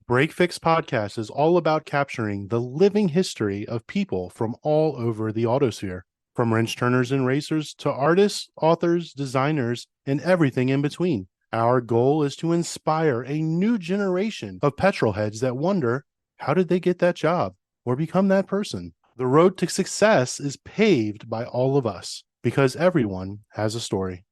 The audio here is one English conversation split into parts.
Break Fix Podcast is all about capturing the living history of people from all over the autosphere, from wrench turners and racers to artists, authors, designers, and everything in between. Our goal is to inspire a new generation of petrol heads that wonder, how did they get that job or become that person? The road to success is paved by all of us because everyone has a story.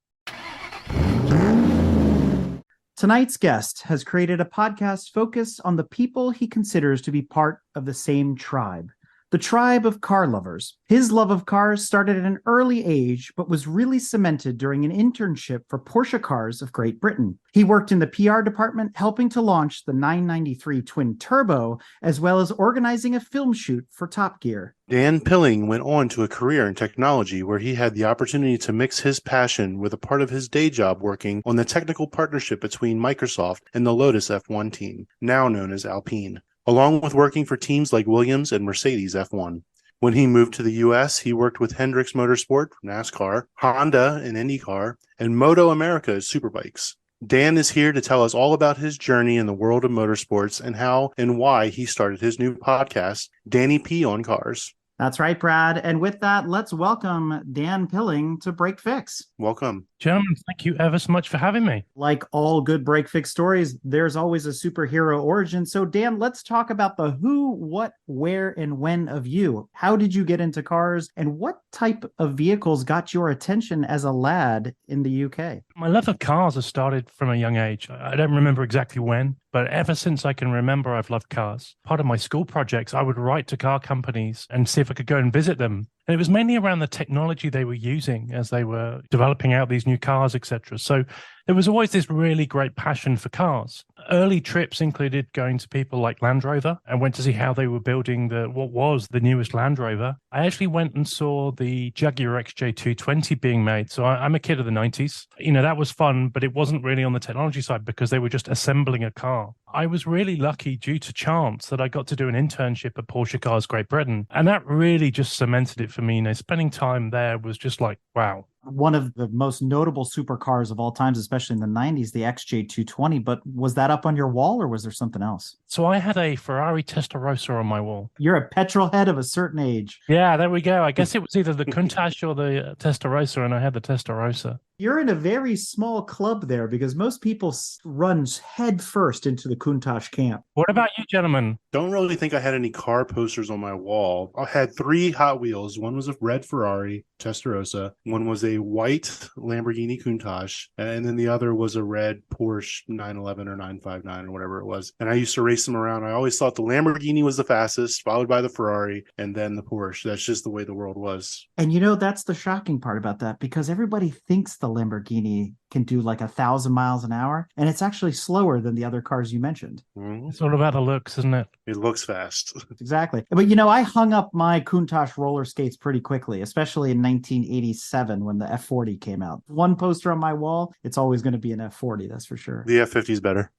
Tonight's guest has created a podcast focused on the people he considers to be part of the same tribe, the tribe of car lovers. His love of cars started at an early age, but was really cemented during an internship for Porsche Cars of Great Britain. He worked in the PR department, helping to launch the 993 Twin Turbo, as well as organizing a film shoot for Top Gear. Dan Pilling went on to a career in technology where he had the opportunity to mix his passion with a part of his day job working on the technical partnership between Microsoft and the Lotus F1 team, now known as Alpine, along with working for teams like Williams and Mercedes F1. When he moved to the U.S., he worked with Hendricks Motorsport, NASCAR, Honda and IndyCar, and Moto America's Superbikes. Dan is here to tell us all about his journey in the world of motorsports and how and why he started his new podcast, Danny P on Cars. That's right, Brad. And with that, let's welcome Dan Pilling to Break Fix. Welcome. Gentlemen, thank you ever so much for having me. Like all good Break Fix stories, there's always a superhero origin. So, Dan, let's talk about the who, what, where, and when of you. How did you get into cars, and what type of vehicles got your attention as a lad in the UK? My love of cars has started from a young age. I don't remember exactly when, but ever since I can remember, I've loved cars. Part of my school projects, I would write to car companies and see if I could go and visit them. And it was mainly around the technology they were using as they were developing out these new cars, etc. So there was always this really great passion for cars. Early trips included going to people like Land Rover and went to see how they were building what was the newest Land Rover. I actually went and saw the Jaguar XJ220 being made. So I'm a kid of the 90s. You know, that was fun, but it wasn't really on the technology side because they were just assembling a car. I was really lucky due to chance that I got to do an internship at Porsche Cars Great Britain. And that really just cemented it for me. You know, spending time there was just like, wow. One of the most notable supercars of all times, especially in the 90s, the XJ220. But was that up on your wall or was there something else? So I had a Ferrari Testarossa on my wall. You're a petrol head of a certain age. Yeah, there we go. I guess it was either the Countach or the Testarossa, and I had the Testarossa. You're in a very small club there because most people run head first into the Countach camp. What about you, gentlemen? Don't really think I had any car posters on my wall. I had 3 Hot Wheels. One was a red Ferrari Testarossa. One was a white Lamborghini Countach. And then the other was a red Porsche 911 or 959 or whatever it was. And I used to race them around. I always thought the Lamborghini was the fastest, followed by the Ferrari, and then the Porsche. That's just the way the world was. And you know, that's the shocking part about that, because everybody thinks the Lamborghini can do like 1,000 miles an hour, and it's actually slower than the other cars you mentioned. Mm-hmm. It's all about the looks, isn't it? It looks fast. Exactly. But you know, I hung up my Countach roller skates pretty quickly, especially in 1987 when the F40 came out. One poster on my wall, it's always going to be an F40, that's for sure. The F50 is better.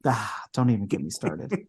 Don't even get me started.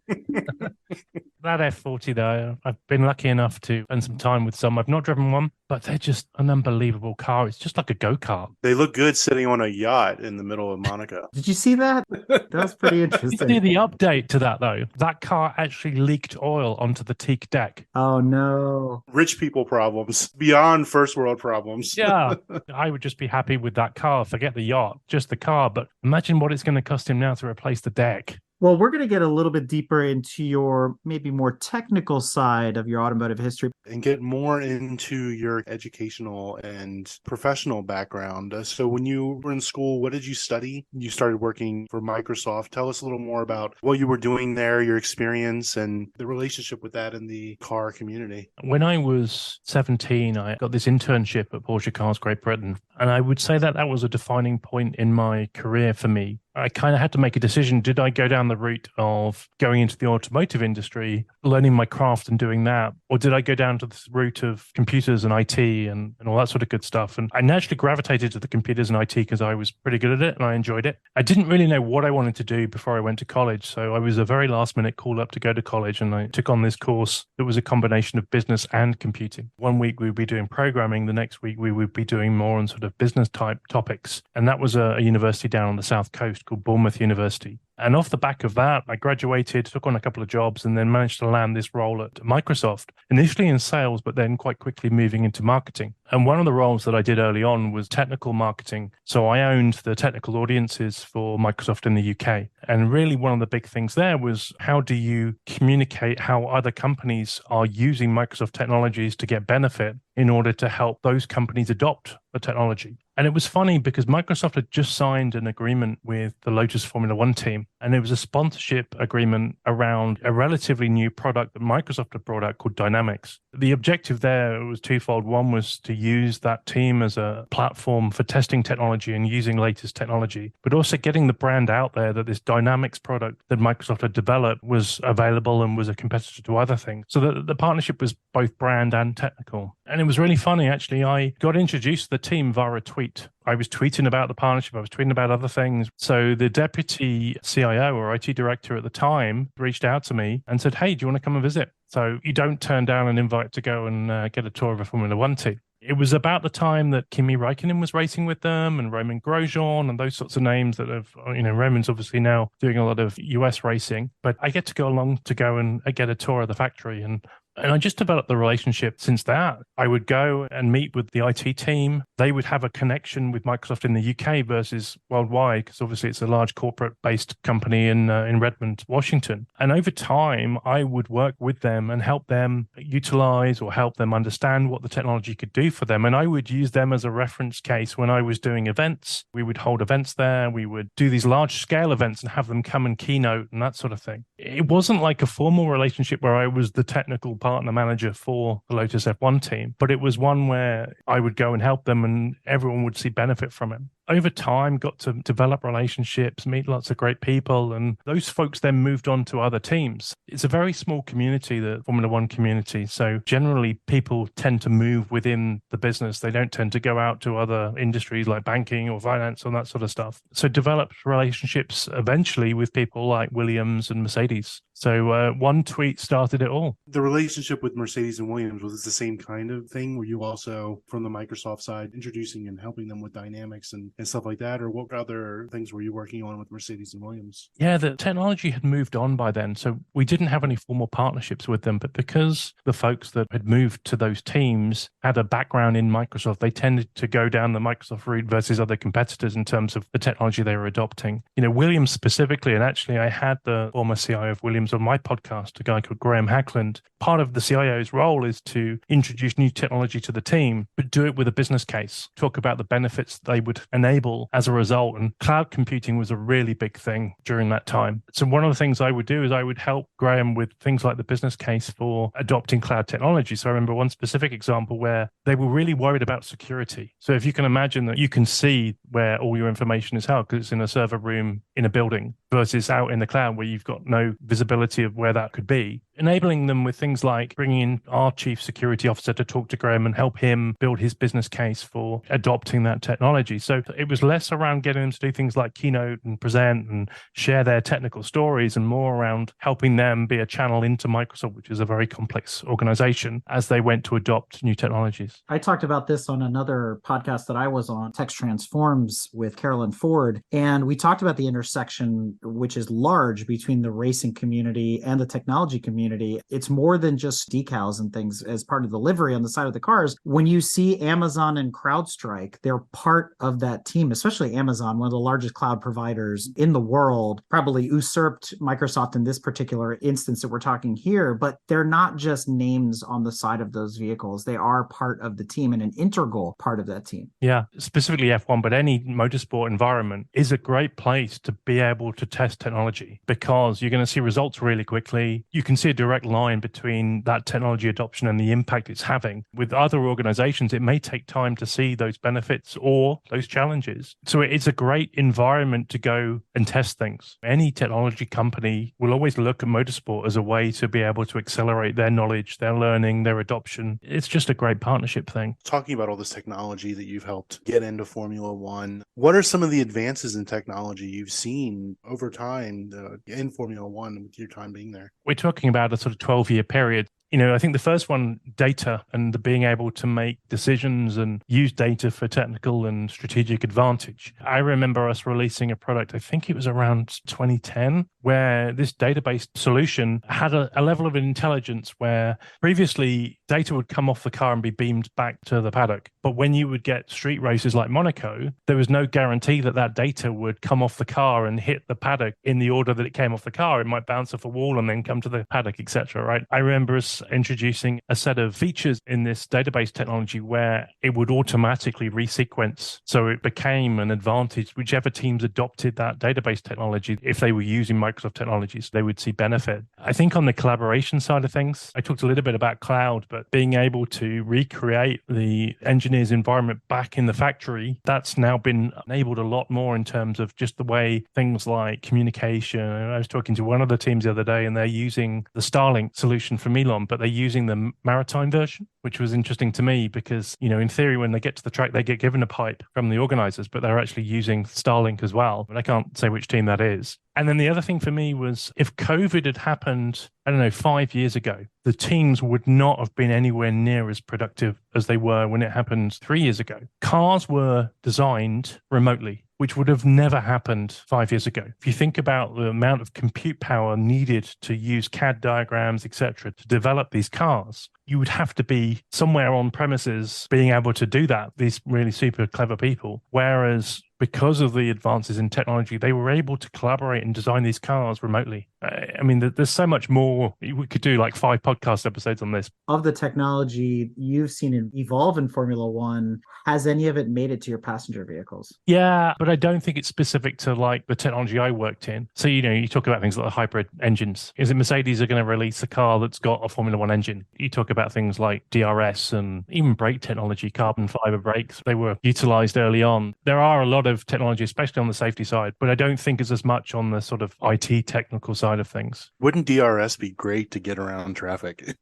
That F40, though, I've been lucky enough to spend some time with some. I've not driven one, but they're just an unbelievable car. It's just like a go-kart. They look good sitting on a yacht in the middle of Monaco. Did you see that? That was pretty interesting. You see the update to that, though? That car actually leaked oil onto the teak deck. Oh, no. Rich people problems beyond first world problems. Yeah, I would just be happy with that car. Forget the yacht, just the car. But imagine what it's going to cost him now to replace the deck. Well, we're going to get a little bit deeper into your maybe more technical side of your automotive history. And get more into your educational and professional background. So when you were in school, what did you study? You started working for Microsoft. Tell us a little more about what you were doing there, your experience, and the relationship with that in the car community. When I was 17, I got this internship at Porsche Cars Great Britain. And I would say that was a defining point in my career for me. I kind of had to make a decision. Did I go down the route of going into the automotive industry, learning my craft and doing that? Or did I go down to the route of computers and IT and all that sort of good stuff? And I naturally gravitated to the computers and IT because I was pretty good at it and I enjoyed it. I didn't really know what I wanted to do before I went to college. So I was a very last minute call up to go to college, and I took on this course that was a combination of business and computing. One week we would be doing programming. The next week we would be doing more on sort of business type topics. And that was a university down on the south coast called Bournemouth University. And off the back of that, I graduated, took on a couple of jobs, and then managed to land this role at Microsoft, initially in sales, but then quite quickly moving into marketing. And one of the roles that I did early on was technical marketing. So I owned the technical audiences for Microsoft in the UK. And really one of the big things there was, how do you communicate how other companies are using Microsoft technologies to get benefit in order to help those companies adopt the technology? And it was funny because Microsoft had just signed an agreement with the Lotus Formula One team, and it was a sponsorship agreement around a relatively new product that Microsoft had brought out called Dynamics. The objective there was twofold. One was to use that team as a platform for testing technology and using latest technology, but also getting the brand out there that this Dynamics product that Microsoft had developed was available and was a competitor to other things. So the partnership was both brand and technical. And it was really funny, actually. I got introduced to the team via a tweet. I was tweeting about the partnership. I was tweeting about other things. So the deputy CIO or IT director at the time reached out to me and said, hey, do you want to come and visit? So you don't turn down an invite to go and get a tour of a Formula One team. It was about the time that Kimi Räikkönen was racing with them and Roman Grosjean and those sorts of names that have, Roman's obviously now doing a lot of US racing, but I get to go along to go and get a tour of the factory. And I just developed the relationship since that. I would go and meet with the IT team. They would have a connection with Microsoft in the UK versus worldwide, because obviously it's a large corporate-based company in Redmond, Washington. And over time, I would work with them and help them utilize or help them understand what the technology could do for them. And I would use them as a reference case when I was doing events. We would hold events there. We would do these large-scale events and have them come and keynote and that sort of thing. It wasn't like a formal relationship where I was the technical partner manager for the Lotus F1 team, but it was one where I would go and help them and everyone would see benefit from it. Over time, got to develop relationships, meet lots of great people, and those folks then moved on to other teams. It's a very small community, the Formula One community. So generally, people tend to move within the business. They don't tend to go out to other industries like banking or finance and that sort of stuff. So developed relationships eventually with people like Williams and Mercedes. So one tweet started it all. The relationship with Mercedes and Williams, was it the same kind of thing? Were you also, from the Microsoft side, introducing and helping them with Dynamics and stuff like that? Or what other things were you working on with Mercedes and Williams? Yeah, the technology had moved on by then. So we didn't have any formal partnerships with them. But because the folks that had moved to those teams had a background in Microsoft, they tended to go down the Microsoft route versus other competitors in terms of the technology they were adopting. Williams specifically, and actually I had the former CIO of Williams on my podcast, a guy called Graham Hackland. Part of the CIO's role is to introduce new technology to the team, but do it with a business case, talk about the benefits they would enable as a result. And cloud computing was a really big thing during that time. So one of the things I would do is I would help Graham with things like the business case for adopting cloud technology. So I remember one specific example where they were really worried about security. So if you can imagine that you can see where all your information is held because it's in a server room in a building versus out in the cloud where you've got no visibility of where that could be, enabling them with things like bringing in our chief security officer to talk to Graham and help him build his business case for adopting that technology. So it was less around getting them to do things like keynote and present and share their technical stories and more around helping them be a channel into Microsoft, which is a very complex organization, as they went to adopt new technologies. I talked about this on another podcast that I was on, Text Transforms with Carolyn Ford, and we talked about the intersection, which is large, between the racing community and the technology community. It's more than just decals and things as part of the livery on the side of the cars. When you see Amazon and CrowdStrike, they're part of that team, especially Amazon, one of the largest cloud providers in the world, probably usurped Microsoft in this particular instance that we're talking here, but they're not just names on the side of those vehicles. They are part of the team and an integral part of that team. Yeah, specifically F1, but any motorsport environment is a great place to be able to test technology because you're going to see results really quickly. You can see a direct line between that technology adoption and the impact it's having. With other organizations, it may take time to see those benefits or those challenges. So it's a great environment to go and test things. Any technology company will always look at motorsport as a way to be able to accelerate their knowledge, their learning, their adoption. It's just a great partnership thing. Talking about all this technology that you've helped get into Formula One, what are some of the advances in technology you've seen over time in Formula One with your time being there? We're talking about a sort of 12-year period. I think the first one, data and the being able to make decisions and use data for technical and strategic advantage. I remember us releasing a product, I think it was around 2010, where this database solution had a level of intelligence where previously data would come off the car and be beamed back to the paddock. But when you would get street races like Monaco, there was no guarantee that that data would come off the car and hit the paddock in the order that it came off the car. It might bounce off a wall and then come to the paddock, etc. Right? I remember us introducing a set of features in this database technology where it would automatically resequence. So it became an advantage. Whichever teams adopted that database technology, if they were using Microsoft technologies, they would see benefit. I think on the collaboration side of things, I talked a little bit about cloud, but being able to recreate the engineer's environment back in the factory, that's now been enabled a lot more in terms of just the way things like communication. I was talking to one of the teams the other day, and they're using the Starlink solution from Elon, but they're using the maritime version, which was interesting to me because, in theory, when they get to the track, they get given a pipe from the organizers, but they're actually using Starlink as well. But I can't say which team that is. And then the other thing for me was if COVID had happened, 5 years ago, the teams would not have been anywhere near as productive as they were when it happened 3 years ago. Cars were designed remotely, which would have never happened 5 years ago. If you think about the amount of compute power needed to use CAD diagrams, etc., to develop these cars, you would have to be somewhere on premises being able to do that, these really super clever people. Whereas because of the advances in technology, they were able to collaborate and design these cars remotely. There's so much more. We could do like 5 podcast episodes on this. Of the technology you've seen it evolve in Formula One, has any of it made it to your passenger vehicles? Yeah, but I don't think it's specific to like the technology I worked in. So, you talk about things like the hybrid engines. Is it Mercedes are going to release a car that's got a Formula One engine? You talk about things like DRS and even brake technology, carbon fiber brakes. They were utilized early on. There are a lot of technology, especially on the safety side, but I don't think it's as much on the sort of IT technical side of things. Wouldn't DRS be great to get around traffic?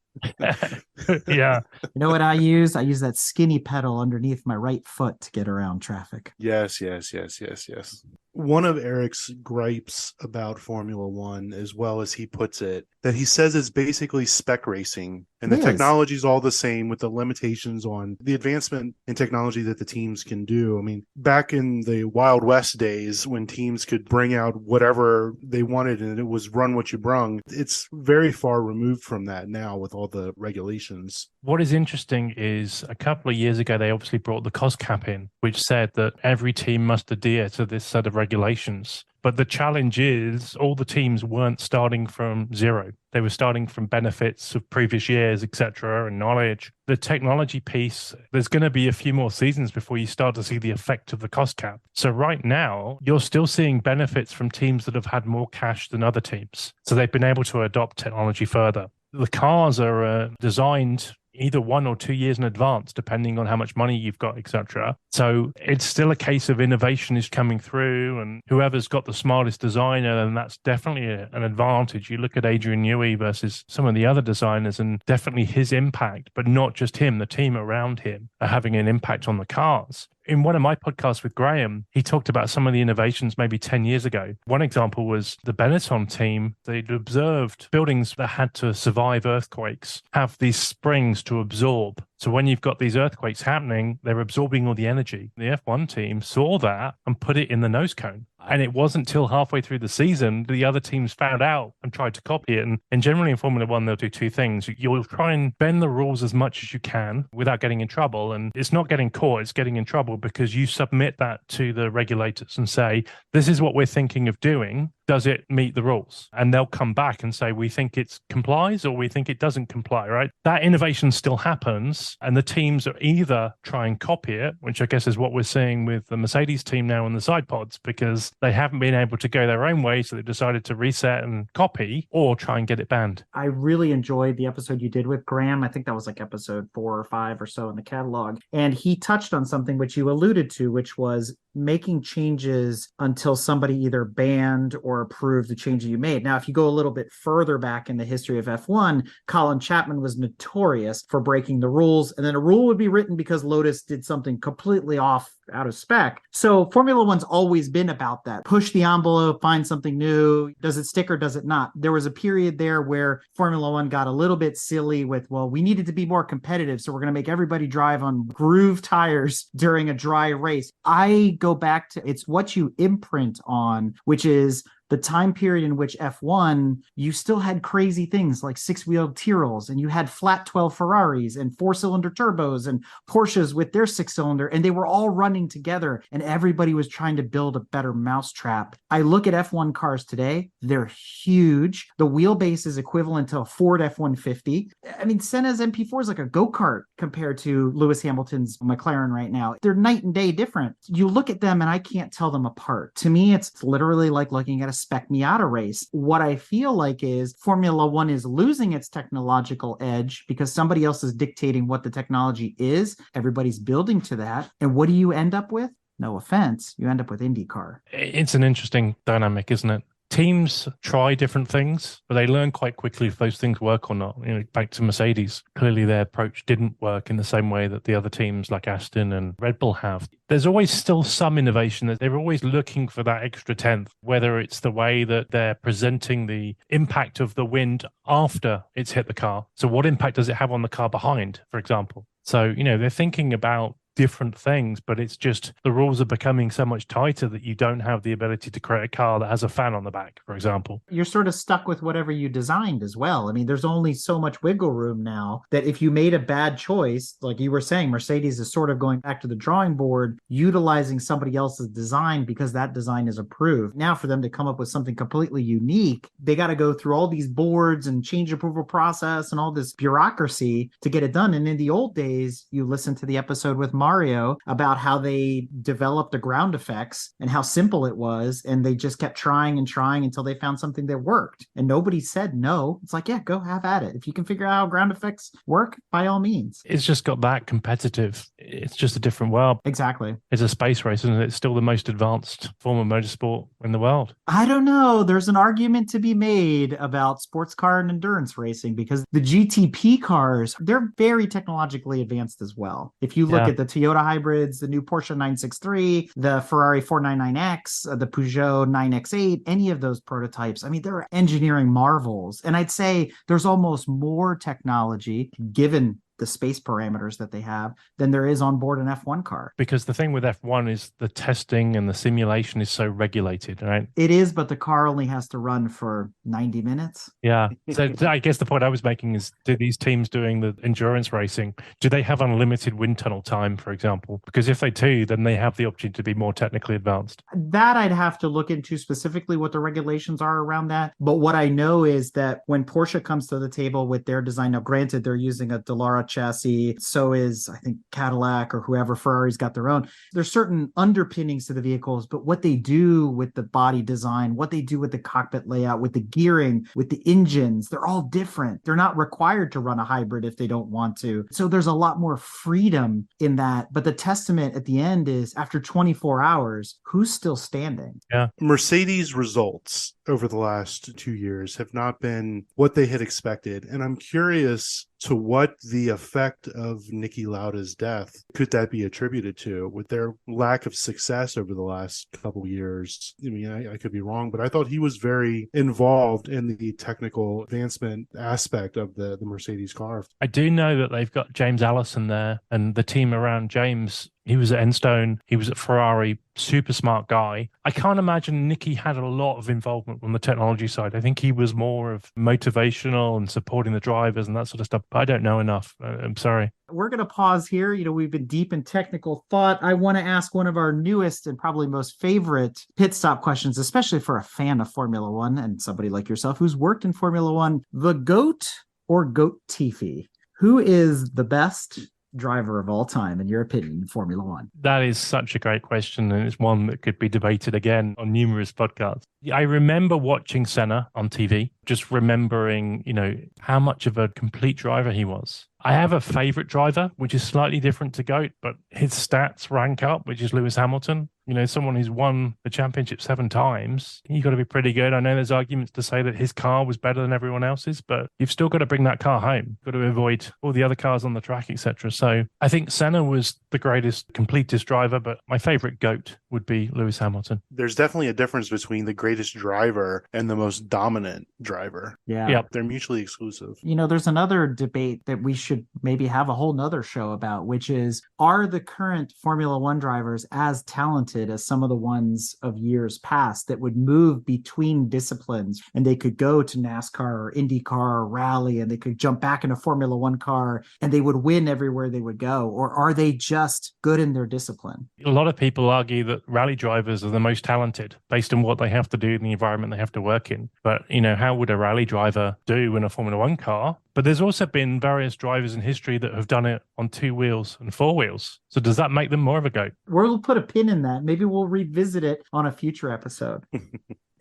Yeah. You know what I use? I use that skinny pedal underneath my right foot to get around traffic. Yes. One of Eric's gripes about Formula One, as well as he puts it, that he says it's basically spec racing and the technology is all the same with the limitations on the advancement in technology that the teams can do. Back in the Wild West days when teams could bring out whatever they wanted and it was run what you brung, it's very far removed from that now with all the regulations. What is interesting is a couple of years ago, they obviously brought the cost cap in, which said that every team must adhere to this set of regulations. But the challenge is all the teams weren't starting from zero. They were starting from benefits of previous years, etc., and knowledge. The technology piece, there's going to be a few more seasons before you start to see the effect of the cost cap. So right now, you're still seeing benefits from teams that have had more cash than other teams. So they've been able to adopt technology further. The cars are designed either 1 or 2 years in advance, depending on how much money you've got, etc. So it's still a case of innovation is coming through, and whoever's got the smartest designer, then that's definitely an advantage. You look at Adrian Newey versus some of the other designers, and definitely his impact, but not just him, the team around him are having an impact on the cars. In one of my podcasts with Graham, he talked about some of the innovations maybe 10 years ago. One example was the Benetton team. They'd observed buildings that had to survive earthquakes have these springs to absorb. So when you've got these earthquakes happening, they're absorbing all the energy. The F1 team saw that and put it in the nose cone. And it wasn't till halfway through the season the other teams found out and tried to copy it. And generally in Formula One, they'll do 2 things. You'll try and bend the rules as much as you can without getting in trouble. And it's not getting caught, it's getting in trouble because you submit that to the regulators and say, this is what we're thinking of doing. Does it meet the rules? And they'll come back and say, we think it complies or we think it doesn't comply, right? That innovation still happens. And the teams are either try and copy it, which I guess is what we're seeing with the Mercedes team now in the side pods, because they haven't been able to go their own way. So they decided to reset and copy or try and get it banned. I really enjoyed the episode you did with Graham. I think that was like episode 4 or 5 or so in the catalog. And he touched on something which you alluded to, which was making changes until somebody either banned or approved the change that you made. Now, if you go a little bit further back in the history of F1, Colin Chapman was notorious for breaking the rules. And then a rule would be written because Lotus did something completely off out of spec. So Formula One's always been about that. Push the envelope, find something new. Does it stick or does it not? There was a period there where Formula One got a little bit silly with, well, we needed to be more competitive, so we're going to make everybody drive on groove tires during a dry race. I go back to, it's what you imprint on, which is the time period in which F1, you still had crazy things like six-wheeled Tyrrells, and you had flat 12 Ferraris and four-cylinder turbos and Porsches with their six-cylinder, and they were all running together, and everybody was trying to build a better mousetrap. I look at F1 cars today, they're huge. The wheelbase is equivalent to a Ford F-150. I mean, Senna's MP4 is like a go-kart compared to Lewis Hamilton's McLaren right now. They're night and day different. You look at them and I can't tell them apart. To me, it's literally like looking at a spec Miata race. What I feel like is Formula One is losing its technological edge because somebody else is dictating what the technology is. Everybody's building to that. And what do you end up with? No offense, you end up with IndyCar. It's an interesting dynamic, isn't it? Teams try different things, but they learn quite quickly if those things work or not. Back to Mercedes, clearly their approach didn't work in the same way that the other teams like Aston and Red Bull have. There's always still some innovation that they're always looking for that extra tenth, whether it's the way that they're presenting the impact of the wind after it's hit the car. So what impact does it have on the car behind, for example? So, they're thinking about different things, but it's just the rules are becoming so much tighter that you don't have the ability to create a car that has a fan on the back, for example. You're sort of stuck with whatever you designed as well. I mean, there's only so much wiggle room now that if you made a bad choice, like you were saying, Mercedes is sort of going back to the drawing board, utilizing somebody else's design because that design is approved. Now for them to come up with something completely unique, they got to go through all these boards and change approval process and all this bureaucracy to get it done. And in the old days, you listen to the episode with Mario about how they developed the ground effects and how simple it was. And they just kept trying and trying until they found something that worked. And nobody said no. It's like, yeah, go have at it. If you can figure out how ground effects work, by all means. It's just got that competitive. It's just a different world. Exactly. It's a space race, isn't it? It's still the most advanced form of motorsport in the world. I don't know. There's an argument to be made about sports car and endurance racing because the GTP cars, they're very technologically advanced as well. If you look at the Toyota hybrids, the new Porsche 963, the Ferrari 499X, the Peugeot 9X8, any of those prototypes, I mean, they're engineering marvels. And I'd say there's almost more technology given the space parameters that they have than there is on board an F1 car. Because the thing with F1 is the testing and the simulation is so regulated, right? It is, but the car only has to run for 90 minutes. Yeah. So I guess the point I was making is, do these teams doing the endurance racing, do they have unlimited wind tunnel time, for example? Because if they do, then they have the opportunity to be more technically advanced. That I'd have to look into specifically what the regulations are around that. But what I know is that when Porsche comes to the table with their design, now granted, they're using a Dallara chassis, so is I think Cadillac or whoever, Ferrari's got their own. There's certain underpinnings to the vehicles, but what they do with the body design, what they do with the cockpit layout, with the gearing, with the engines, they're all different. They're not required to run a hybrid if they don't want to. So there's a lot more freedom in that. But the testament at the end is after 24 hours, who's still standing? Yeah. Mercedes results over the last 2 years have not been what they had expected. And I'm curious to what the effect of Niki Lauda's death could that be attributed to with their lack of success over the last couple years. I mean, I could be wrong, but I thought he was very involved in the technical advancement aspect of the Mercedes car. I do know that they've got James Allison there and the team around James. He was at Enstone. He was at Ferrari. Super smart guy. I can't imagine Niki had a lot of involvement on the technology side. I think he was more of motivational and supporting the drivers and that sort of stuff. I don't know enough. I'm sorry. We're going to pause here. We've been deep in technical thought. I want to ask one of our newest and probably most favorite pit stop questions, especially for a fan of Formula One and somebody like yourself who's worked in Formula One. The GOAT or GOAT Tiffy? Who is the best driver of all time, in your opinion, in Formula One? That is such a great question, and it's one that could be debated again on numerous podcasts. I remember watching Senna on TV, just remembering, how much of a complete driver he was. I have a favorite driver, which is slightly different to GOAT, but his stats rank up, which is Lewis Hamilton. Someone who's won the championship 7 times, you've got to be pretty good. I know there's arguments to say that his car was better than everyone else's, but you've still got to bring that car home. You've got to avoid all the other cars on the track, etc. So I think Senna was the greatest, completest driver, but my favorite GOAT would be Lewis Hamilton. There's definitely a difference between the greatest driver and the most dominant driver. Yeah. They're mutually exclusive. There's another debate that we should maybe have a whole nother show about, which is, are the current Formula One drivers as talented as some of the ones of years past that would move between disciplines, and they could go to NASCAR or IndyCar or rally, and they could jump back in a Formula One car and they would win everywhere they would go? Or are they just good in their discipline? A lot of people argue that rally drivers are the most talented based on what they have to do in the environment they have to work in. But, how would a rally driver do in a Formula One car? But there's also been various drivers in history that have done it on 2 wheels and 4 wheels. So does that make them more of a GOAT? We'll put a pin in that. Maybe we'll revisit it on a future episode.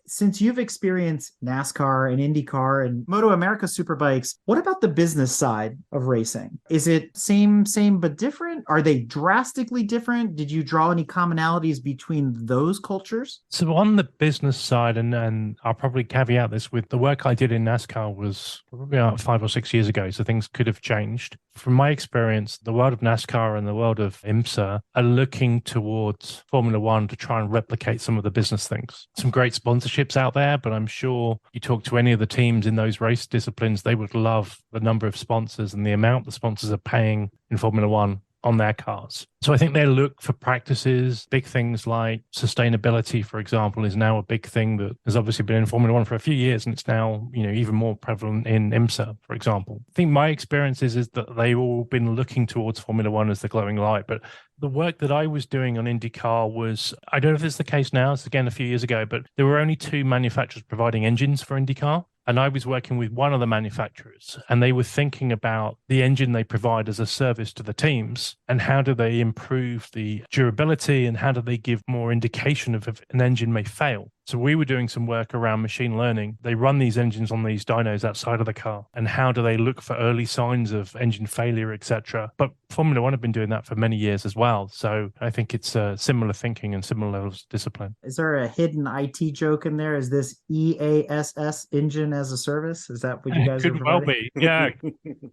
Since you've experienced NASCAR and IndyCar and Moto America Superbikes, what about the business side of racing? Is it same, but different? Are they drastically different? Did you draw any commonalities between those cultures? So on the business side, and I'll probably caveat this with the work I did in NASCAR was probably about 5 or 6 years ago, so things could have changed. From my experience, the world of NASCAR and the world of IMSA are looking towards Formula One to try and replicate some of the business things. Some great sponsorships out there, but I'm sure you talk to any of the teams in those race disciplines, they would love the number of sponsors and the amount the sponsors are paying in Formula One on their cars. So I think they look for practices, big things like sustainability, for example, is now a big thing that has obviously been in Formula One for a few years, and it's now, even more prevalent in IMSA, for example. I think my experience is that they've all been looking towards Formula One as the glowing light, but the work that I was doing on IndyCar was, I don't know if it's the case now, it's again a few years ago, but there were only 2 manufacturers providing engines for IndyCar. And I was working with one of the manufacturers, and they were thinking about the engine they provide as a service to the teams, and how do they improve the durability, and how do they give more indication of if an engine may fail. So we were doing some work around machine learning. They run these engines on these dynos outside of the car, and how do they look for early signs of engine failure, etc. But Formula One have been doing that for many years as well. So I think it's similar thinking and similar levels of discipline. Is there a hidden IT joke in there? Is this EASS, engine as a service? Is that what you guys could well be? Yeah.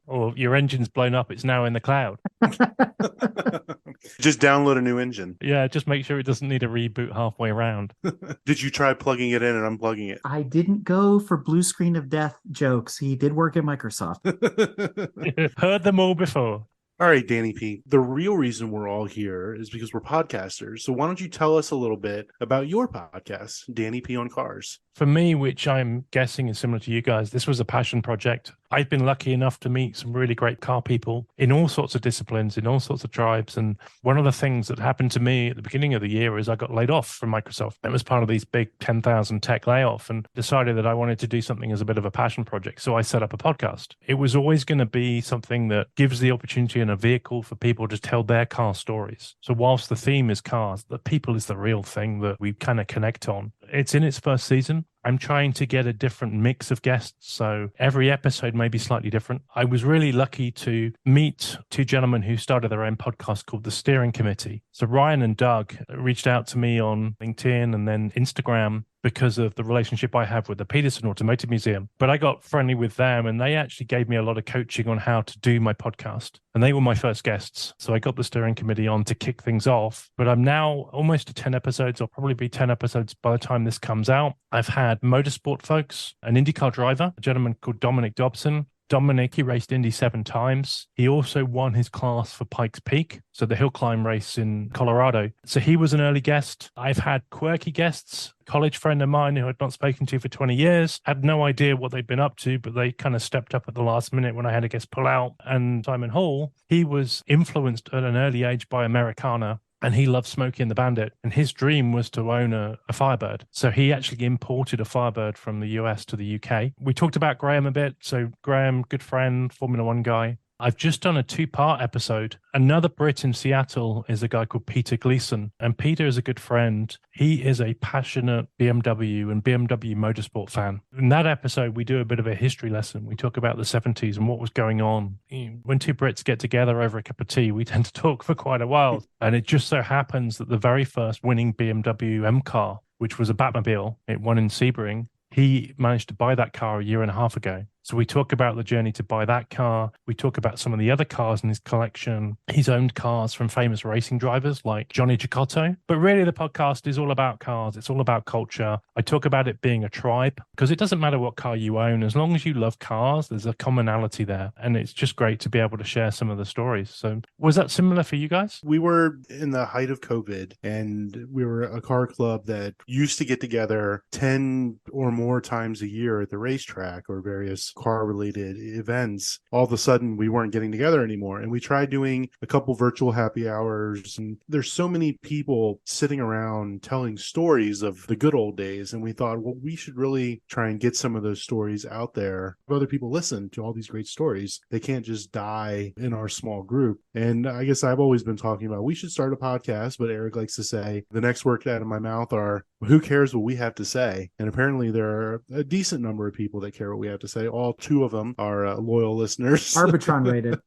Or your engine's blown up, it's now in the cloud. Just download a new engine. Yeah, just make sure it doesn't need a reboot halfway around. Did you try plugging it in and unplugging it? I didn't go for blue screen of death jokes. He did work at Microsoft. Heard them all before. All right, Danny P. The real reason we're all here is because we're podcasters. So why don't you tell us a little bit about your podcast, Danny P on Cars? For me, which I'm guessing is similar to you guys, this was a passion project. I've been lucky enough to meet some really great car people in all sorts of disciplines, in all sorts of tribes. And one of the things that happened to me at the beginning of the year is I got laid off from Microsoft. It was part of these big 10,000 tech layoff, and decided that I wanted to do something as a bit of a passion project. So I set up a podcast. It was always going to be something that gives the opportunity and a vehicle for people to tell their car stories. So whilst the theme is cars, the people is the real thing that we kind of connect on. It's in its first season. I'm trying to get a different mix of guests, so every episode may be slightly different. I was really lucky to meet 2 gentlemen who started their own podcast called The Steering Committee. So Ryan and Doug reached out to me on LinkedIn and then Instagram because of the relationship I have with the Peterson Automotive Museum. But I got friendly with them, and they actually gave me a lot of coaching on how to do my podcast. And they were my first guests. So I got the steering committee on to kick things off. But I'm now almost to 10 episodes. I'll probably be 10 episodes by the time this comes out. I've had motorsport folks, an IndyCar driver, a gentleman called Dominic Dobson. Dominic, he raced Indy 7 times. He also won his class for Pikes Peak, so the hill climb race in Colorado. So he was an early guest. I've had quirky guests, a college friend of mine who I'd not spoken to for 20 years, had no idea what they'd been up to, but they kind of stepped up at the last minute when I had a guest pull out. And Simon Hall, he was influenced at an early age by Americana, and he loved Smokey and the Bandit. And his dream was to own a Firebird. So he actually imported a Firebird from the US to the UK. We talked about Graham a bit. So Graham, good friend, Formula One guy. I've just done a 2-part episode. Another Brit in Seattle is a guy called Peter Gleason, and Peter is a good friend. He is a passionate BMW and BMW motorsport fan. In that episode, we do a bit of a history lesson. We talk about the 70s and what was going on. When two Brits get together over a cup of tea, we tend to talk for quite a while. And it just so happens that the very first winning BMW M car, which was a Batmobile, it won in Sebring, he managed to buy that car a year and a half ago. So we talk about the journey to buy that car. We talk about some of the other cars in his collection. He's owned cars from famous racing drivers like Johnny Cecotto. But really, the podcast is all about cars. It's all about culture. I talk about it being a tribe because it doesn't matter what car you own. As long as you love cars, there's a commonality there. And it's just great to be able to share some of the stories. So was that similar for you guys? We were in the height of COVID, and we were a car club that used to get together 10 or more times a year at the racetrack or various car-related events. All of a sudden, we weren't getting together anymore, and we tried doing a couple virtual happy hours, and there's so many people sitting around telling stories of the good old days, and we thought, well, we should really try and get some of those stories out there. If other people listen to all these great stories, they can't just die in our small group. And I guess I've always been talking about we should start a podcast, but Eric likes to say the next words out of my mouth are, who cares what we have to say? And apparently there are a decent number of people that care what we have to say. All 2 of them are loyal listeners. Arbitron rated.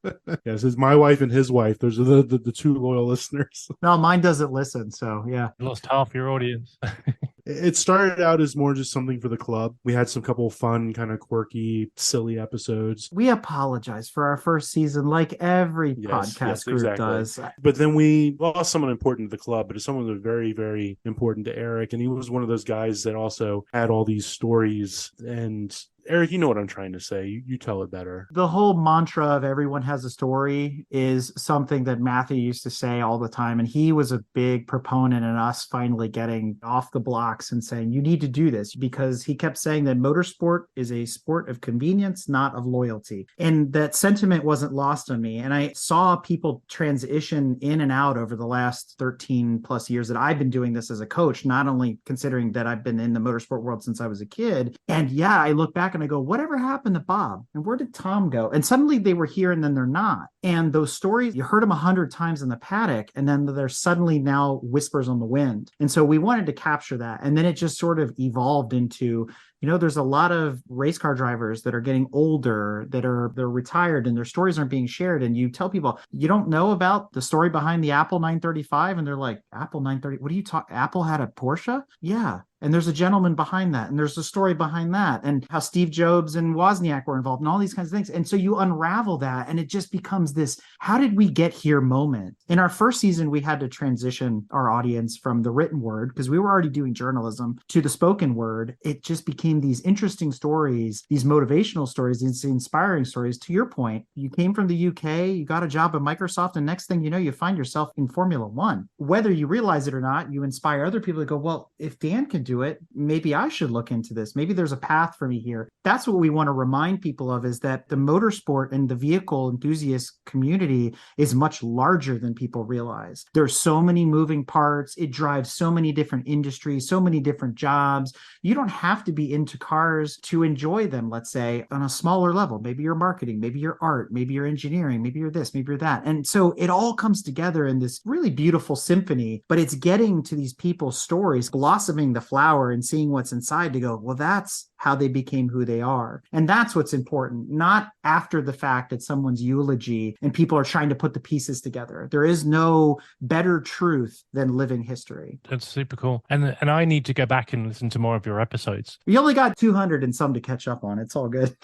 Yes, it's my wife and his wife. Those are the 2 loyal listeners. No, mine doesn't listen. So yeah. You lost half your audience. It started out as more just something for the club. We had some couple of fun, kind of quirky, silly episodes. We apologize for our first season, like every podcast group exactly. does. But then we lost someone important to the club, but it's someone that was very, very important to Eric. And he was one of those guys that also had all these stories. And Eric, you know what I'm trying to say. You tell it better. The whole mantra of everyone has a story is something that Matthew used to say all the time. And he was a big proponent in us finally getting off the blocks and saying, you need to do this, because he kept saying that motorsport is a sport of convenience, not of loyalty. And that sentiment wasn't lost on me. And I saw people transition in and out over the last 13 plus years that I've been doing this as a coach, not only considering that I've been in the motorsport world since I was a kid. And yeah, I look back and I go, whatever happened to Bob? And where did Tom go? And suddenly they were here and then they're not. And those stories, you heard them 100 times in the paddock, and then there's suddenly now whispers on the wind. And so we wanted to capture that. And then it just sort of evolved into, there's a lot of race car drivers that are getting older, they're retired, and their stories aren't being shared. And you tell people, you don't know about the story behind the Apple 935? And they're like, Apple 930? What are you talking? Apple had a Porsche? Yeah. And there's a gentleman behind that. And there's a story behind that. And how Steve Jobs and Wozniak were involved and all these kinds of things. And so you unravel that, and it just becomes this, how did we get here moment? In our first season, we had to transition our audience from the written word, because we were already doing journalism, to the spoken word. It just became these interesting stories, these motivational stories, these inspiring stories. To your point, you came from the UK, you got a job at Microsoft, and next thing you know, you find yourself in Formula One. Whether you realize it or not, you inspire other people to go, well, if Dan can do it, maybe I should look into this. Maybe there's a path for me here. That's what we want to remind people of, is that the motorsport and the vehicle enthusiast community is much larger than people realize. There's so many moving parts. It drives so many different industries, so many different jobs. You don't have to be into cars to enjoy them, let's say, on a smaller level. Maybe you're marketing, maybe you're art, maybe you're engineering, maybe you're this, maybe you're that. And so it all comes together in this really beautiful symphony, but it's getting to these people's stories, blossoming the flower and seeing what's inside to go, well, that's how they became who they are. And that's what's important, not after the fact at someone's eulogy and people are trying to put the pieces together. There is no better truth than living history. That's super cool. And I need to go back and listen to more of your episodes. We only got 200 and some to catch up on. It's all good.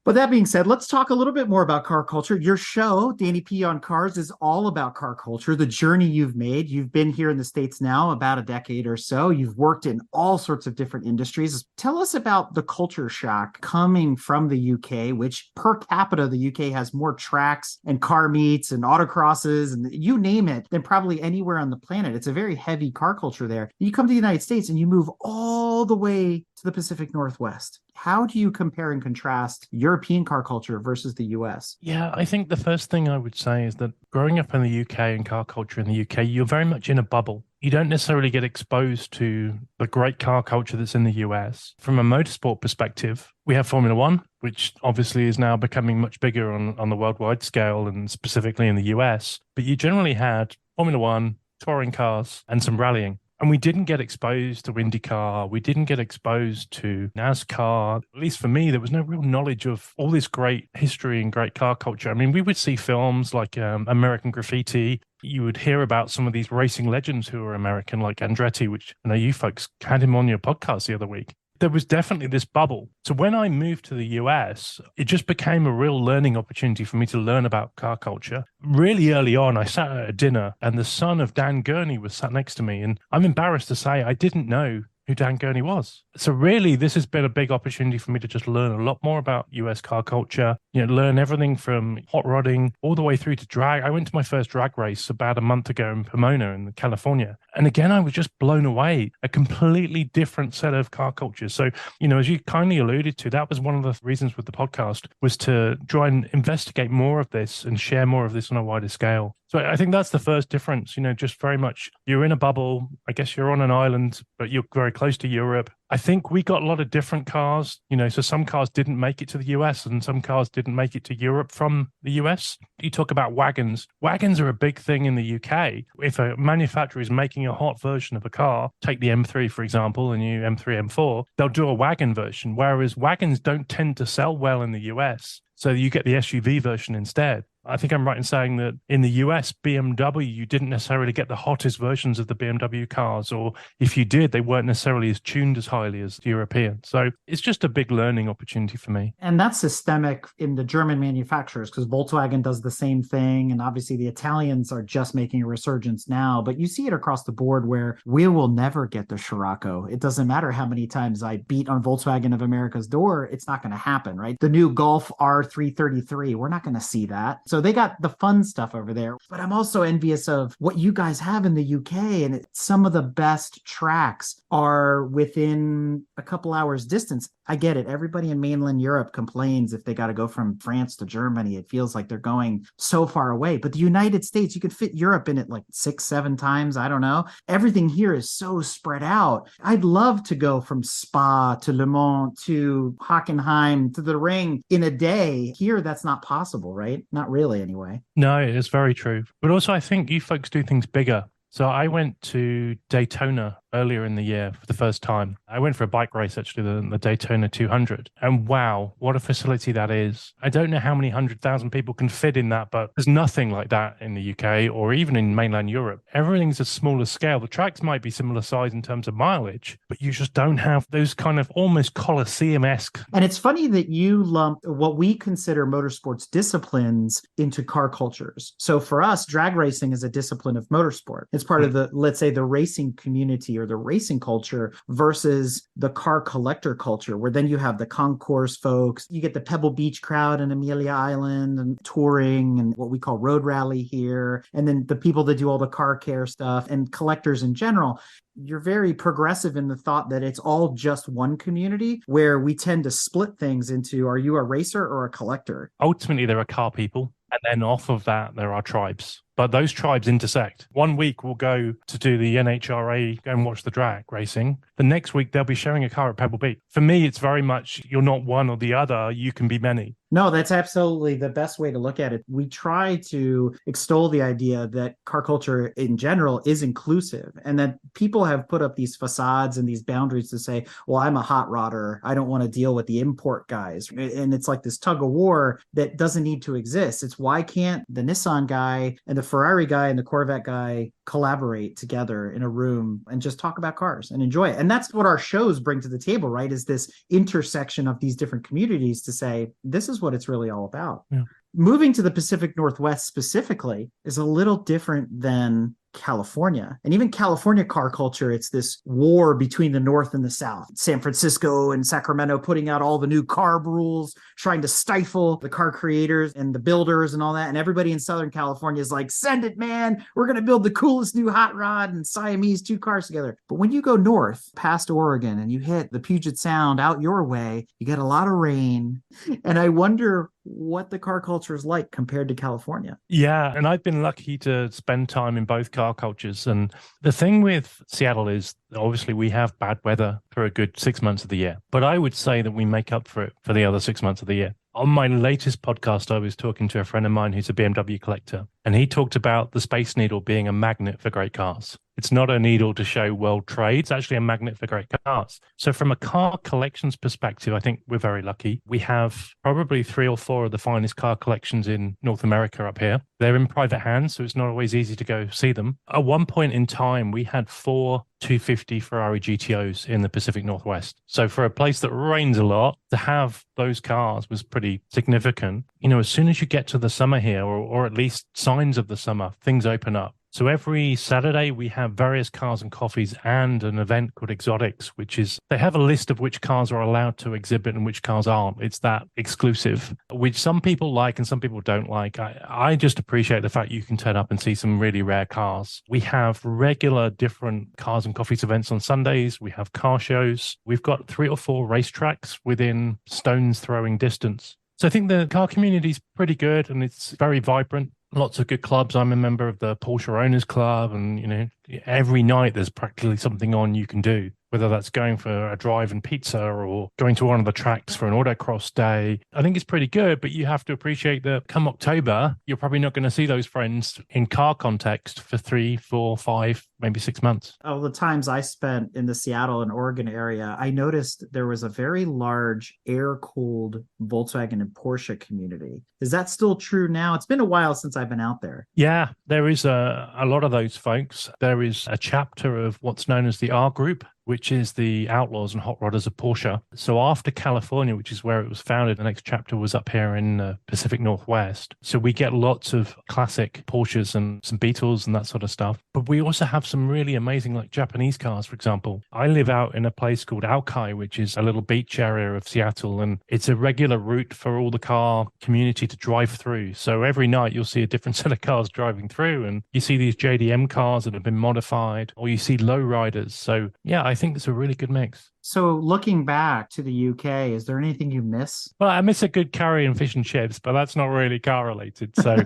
But that being said, let's talk a little bit more about car culture. Your show, Danny P on Cars, is all about car culture, the journey you've made. You've been here in the States now about a decade or so. You've worked in all sorts of different industries. Tell us about the culture shock coming from the UK, which per capita, the UK has more tracks and car meets and autocrosses and you name it than probably anywhere on the planet. It's a very heavy car culture there. You come to the United States and you move all the way to the Pacific Northwest. How do you compare and contrast European car culture versus the US? Yeah, I think the first thing I would say is that growing up in the UK and car culture in the UK, you're very much in a bubble. You don't necessarily get exposed to the great car culture that's in the US. From a motorsport perspective, we have Formula One, which obviously is now becoming much bigger on the worldwide scale and specifically in the US. But you generally had Formula One, touring cars, and some rallying. And we didn't get exposed to IndyCar. We didn't get exposed to NASCAR. At least for me, there was no real knowledge of all this great history and great car culture. I mean, we would see films like American Graffiti. You would hear about some of these racing legends who are American, like Andretti, which I know you folks had him on your podcast the other week. There was definitely this bubble. So when I moved to the US, it just became a real learning opportunity for me to learn about car culture. Really early on, I sat at a dinner and the son of Dan Gurney was sat next to me. And I'm embarrassed to say I didn't know who Dan Gurney was. So really, this has been a big opportunity for me to just learn a lot more about US car culture, learn everything from hot rodding all the way through to drag. I went to my first drag race about a month ago in Pomona in California. And again, I was just blown away, a completely different set of car cultures. So, as you kindly alluded to, that was one of the reasons with the podcast was to try and investigate more of this and share more of this on a wider scale. So I think that's the first difference, just very much you're in a bubble. I guess you're on an island, but you're very close to Europe. I think we got a lot of different cars, so some cars didn't make it to the US and some cars didn't make it to Europe from the US. You talk about wagons. Wagons are a big thing in the UK. If a manufacturer is making a hot version of a car, take the M3, for example, the new M3, M4, they'll do a wagon version, whereas wagons don't tend to sell well in the US. So you get the SUV version instead. I think I'm right in saying that in the US, BMW, you didn't necessarily get the hottest versions of the BMW cars, or if you did, they weren't necessarily as tuned as highly as European. So it's just a big learning opportunity for me. And that's systemic in the German manufacturers because Volkswagen does the same thing. And obviously the Italians are just making a resurgence now, but you see it across the board where we will never get the Scirocco. It doesn't matter how many times I beat on Volkswagen of America's door, it's not going to happen, right? The new Golf R333, we're not going to see that. So they got the fun stuff over there. But I'm also envious of what you guys have in the UK. And some of the best tracks are within a couple hours distance. I get it. Everybody in mainland Europe complains if they got to go from France to Germany. It feels like they're going so far away. But the United States, you could fit Europe in it like 6-7 times. I don't know. Everything here is so spread out. I'd love to go from Spa to Le Mans to Hockenheim to the Ring in a day. Here, that's not possible, right? Not really, anyway. No, it's very true. But also, I think you folks do things bigger. So I went to Daytona earlier in the year for the first time. I went for a bike race, actually, the Daytona 200. And wow, what a facility that is. I don't know how many 100,000 people can fit in that, but there's nothing like that in the UK or even in mainland Europe. Everything's a smaller scale. The tracks might be similar size in terms of mileage, but you just don't have those kind of almost Colosseum-esque. And it's funny that you lump what we consider motorsports disciplines into car cultures. So for us, drag racing is a discipline of motorsport. It's part of the, let's say, the racing community or the racing culture versus the car collector culture, where then you have the concourse folks, you get the Pebble Beach crowd and Amelia Island and touring and what we call road rally here, and then the people that do all the car care stuff and collectors in general. You're very progressive in the thought that it's all just one community, where we tend to split things into, are you a racer or a collector? Ultimately, there are car people. And then off of that, there are tribes. But those tribes intersect. One week we'll go to do the NHRA, go and watch the drag racing. The next week they'll be sharing a car at Pebble Beach. For me, it's very much you're not one or the other. You can be many. No, that's absolutely the best way to look at it. We try to extol the idea that car culture in general is inclusive and that people have put up these facades and these boundaries to say, well, I'm a hot rodder. I don't want to deal with the import guys. And it's like this tug of war that doesn't need to exist. It's why can't the Nissan guy and the Ferrari guy and the Corvette guy collaborate together in a room and just talk about cars and enjoy it? And that's what our shows bring to the table, right? Is this intersection of these different communities to say, this is what it's really all about. Yeah. Moving to the Pacific Northwest specifically is a little different than California. And even California car culture, it's this war between the North and the South. San Francisco and Sacramento putting out all the new CARB rules, trying to stifle the car creators and the builders and all that. And everybody in Southern California is like, send it, man. We're going to build the coolest new hot rod and Siamese two cars together. But when you go north past Oregon and you hit the Puget Sound out your way, you get a lot of rain. And I wonder what the car culture is like compared to California. Yeah, and I've been lucky to spend time in both car cultures. And the thing with Seattle is obviously we have bad weather for a good 6 months of the year, but I would say that we make up for it for the other 6 months of the year. On my latest podcast, I was talking to a friend of mine who's a BMW collector, and he talked about the Space Needle being a magnet for great cars. It's not a needle to show world trade. It's actually a magnet for great cars. So from a car collections perspective, I think we're very lucky. We have probably 3 or 4 of the finest car collections in North America up here. They're in private hands, so it's not always easy to go see them. At one point in time, we had 4 250 Ferrari GTOs in the Pacific Northwest. So for a place that rains a lot, to have those cars was pretty significant. You know, as soon as you get to the summer here, or at least signs of the summer, things open up. So every Saturday we have various cars and coffees and an event called Exotics, which is, they have a list of which cars are allowed to exhibit and which cars aren't. It's that exclusive, which some people like and some people don't like. I just appreciate the fact you can turn up and see some really rare cars. We have regular different cars and coffees events on Sundays. We have car shows. We've got 3 or 4 racetracks within stone's throwing distance. So I think the car community is pretty good and it's very vibrant. Lots of good clubs. I'm a member of the Porsche Owners Club, and you know, every night there's practically something on you can do, whether that's going for a drive and pizza or going to one of the tracks for an autocross day. I think it's pretty good, but you have to appreciate that come October, you're probably not going to see those friends in car context for 3, 4, 5, maybe 6 months. All the times I spent in the Seattle and Oregon area, I noticed there was a very large air-cooled Volkswagen and Porsche community. Is that still true now? It's been a while since I've been out there. Yeah, there is a lot of those folks. There is a chapter of what's known as the R Group, which is the outlaws and hot rodders of Porsche. So after California, which is where it was founded, the next chapter was up here in the Pacific Northwest. So we get lots of classic Porsches and some Beetles and that sort of stuff. But we also have some really amazing, like Japanese cars, for example. I live out in a place called Alki, which is a little beach area of Seattle, and it's a regular route for all the car community to drive through. So every night you'll see a different set of cars driving through, and you see these JDM cars that have been modified, or you see lowriders. So yeah, I think it's a really good mix. So looking back to the UK, is there anything you miss? Well, I miss a good curry and fish and chips, but that's not really car related. So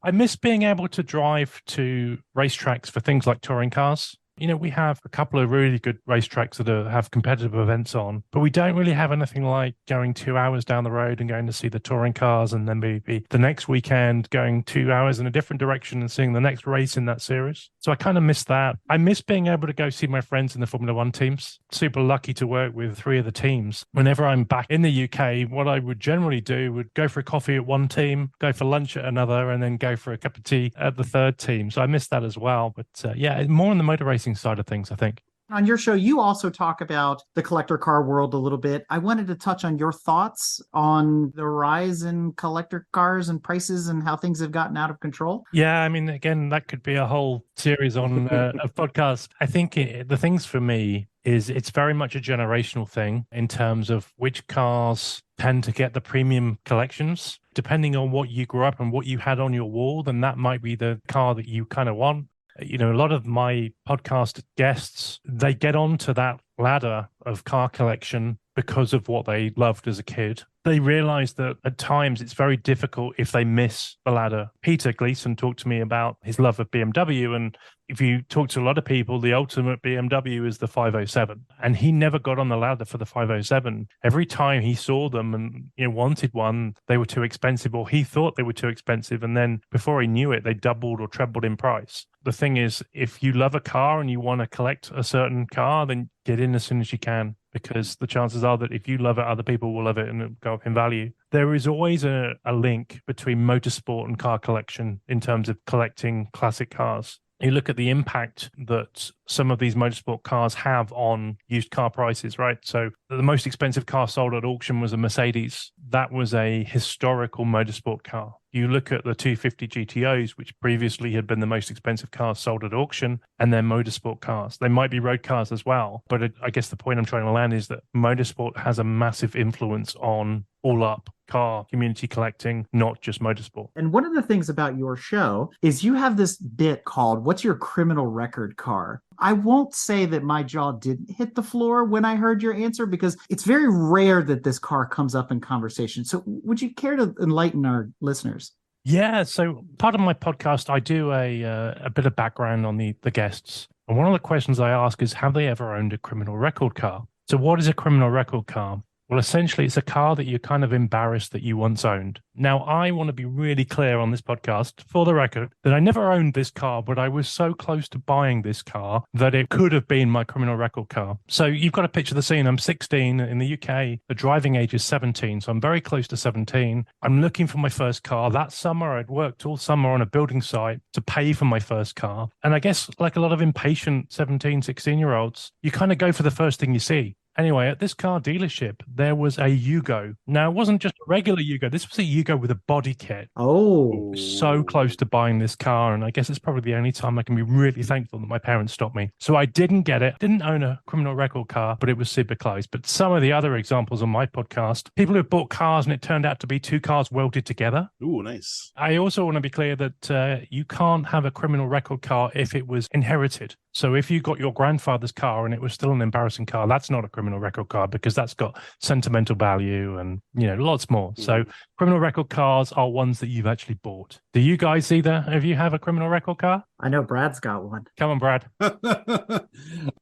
I miss being able to drive to racetracks for things like touring cars. You know, we have a couple of really good racetracks that have competitive events on, but we don't really have anything like going 2 hours down the road and going to see the touring cars, and then maybe the next weekend going 2 hours in a different direction and seeing the next race in that series. So I kind of miss that. I miss being able to go see my friends in the Formula One teams. Super lucky to work with 3 of the teams. Whenever I'm back in the UK, what I would generally do would go for a coffee at one team, go for lunch at another, and then go for a cup of tea at the third team. So I miss that as well. But yeah, more on the motor racing side of things, I think. On your show, you also talk about the collector car world a little bit. I wanted to touch on your thoughts on the rise in collector cars and prices and how things have gotten out of control. Yeah, I mean, again, that could be a whole series on a podcast. I think the things for me is it's very much a generational thing in terms of which cars tend to get the premium collections. Depending on what you grew up and what you had on your wall, then that might be the car that you kind of want. You know, a lot of my podcast guests, they get onto that ladder of car collection because of what they loved as a kid. They realize that at times it's very difficult if they miss the ladder. Peter Gleason talked to me about his love of BMW, and if you talk to a lot of people, the ultimate BMW is the 507, and he never got on the ladder for the 507. Every time he saw them and wanted one, they were too expensive, or he thought they were too expensive, and then before he knew it, they doubled or trebled in price. The thing is, if you love a car and you want to collect a certain car, then get in as soon as you can, because the chances are that if you love it, other people will love it and it'll go up in value. There is always a link between motorsport and car collection in terms of collecting classic cars. You look at the impact that some of these motorsport cars have on used car prices, right? So the most expensive car sold at auction was a Mercedes. That was a historical motorsport car. You look at the 250 GTOs, which previously had been the most expensive cars sold at auction, and they're motorsport cars. They might be road cars as well, but I guess the point I'm trying to land is that motorsport has a massive influence on all up car community collecting, not just motorsport. And one of the things about your show is you have this bit called "What's Your Criminal Record Car?" I won't say that my jaw didn't hit the floor when I heard your answer, because it's very rare that this car comes up in conversation. So would you care to enlighten our listeners? Yeah, so part of my podcast, I do a bit of background on the guests. And one of the questions I ask is, have they ever owned a criminal record car? So what is a criminal record car? Well, essentially, it's a car that you're kind of embarrassed that you once owned. Now, I want to be really clear on this podcast, for the record, that I never owned this car, but I was so close to buying this car that it could have been my criminal record car. So you've got to picture the scene. I'm 16 in the UK. The driving age is 17, so I'm very close to 17. I'm looking for my first car. That summer, I'd worked all summer on a building site to pay for my first car. And I guess like a lot of impatient 17, 16-year-olds, you kind of go for the first thing you see. Anyway, at this car dealership, there was a Yugo. Now, it wasn't just a regular Yugo. This was a Yugo with a body kit. Oh. So close to buying this car. And I guess it's probably the only time I can be really thankful that my parents stopped me. So I didn't get it. Didn't own a criminal record car, but it was super close. But some of the other examples on my podcast, people who bought cars and it turned out to be two cars welded together. Ooh, nice. I also want to be clear that you can't have a criminal record car if it was inherited. So if you got your grandfather's car and it was still an embarrassing car, that's not a criminal record car because that's got sentimental value and, lots more. Mm-hmm. So criminal record cars are ones that you've actually bought. Do you guys either of you have a criminal record car? I know Brad's got one. Come on, Brad.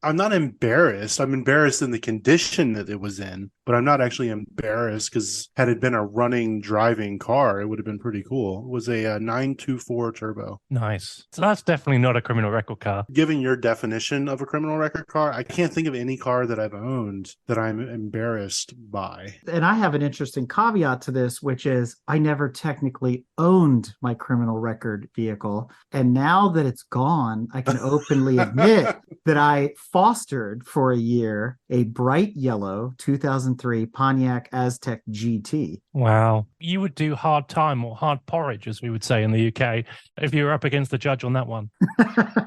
I'm not embarrassed. I'm embarrassed in the condition that it was in, but I'm not actually embarrassed because had it been a running, driving car, it would have been pretty cool. It was a 924 turbo. Nice. So that's definitely not a criminal record car. Given your definition of a criminal record car, I can't think of any car that I've owned that I'm embarrassed by. And I have an interesting caveat to this, which is I never technically owned my criminal record vehicle. And now that it's gone, I can openly admit that I fostered for a year a bright yellow 2003 Pontiac Aztek GT. Wow. You would do hard time or hard porridge, as we would say in the UK, if you were up against the judge on that one.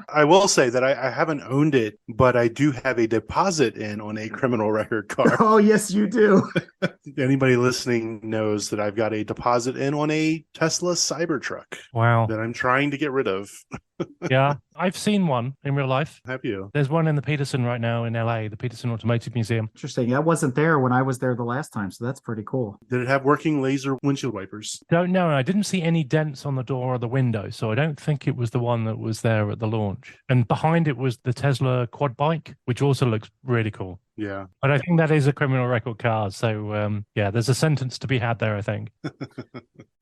I will say that I haven't owned it, but I do have a deposit in on a criminal record car. Oh, yes, you do. Anybody listening knows that I've got a deposit in on a Tesla Cybertruck. Wow. That I'm trying to get rid of. Yeah, I've seen one in real life. Have you? There's one in the Peterson right now in LA, the Peterson Automotive Museum. Interesting. That wasn't there when I was there the last time, so that's pretty cool. Did it have working laser windshield wipers? Don't know. I didn't see any dents on the door or the window, so I don't think it was the one that was there at the launch. And behind it was the Tesla quad bike, which also looks really cool. Yeah. But I think that is a criminal record car. So, there's a sentence to be had there, I think.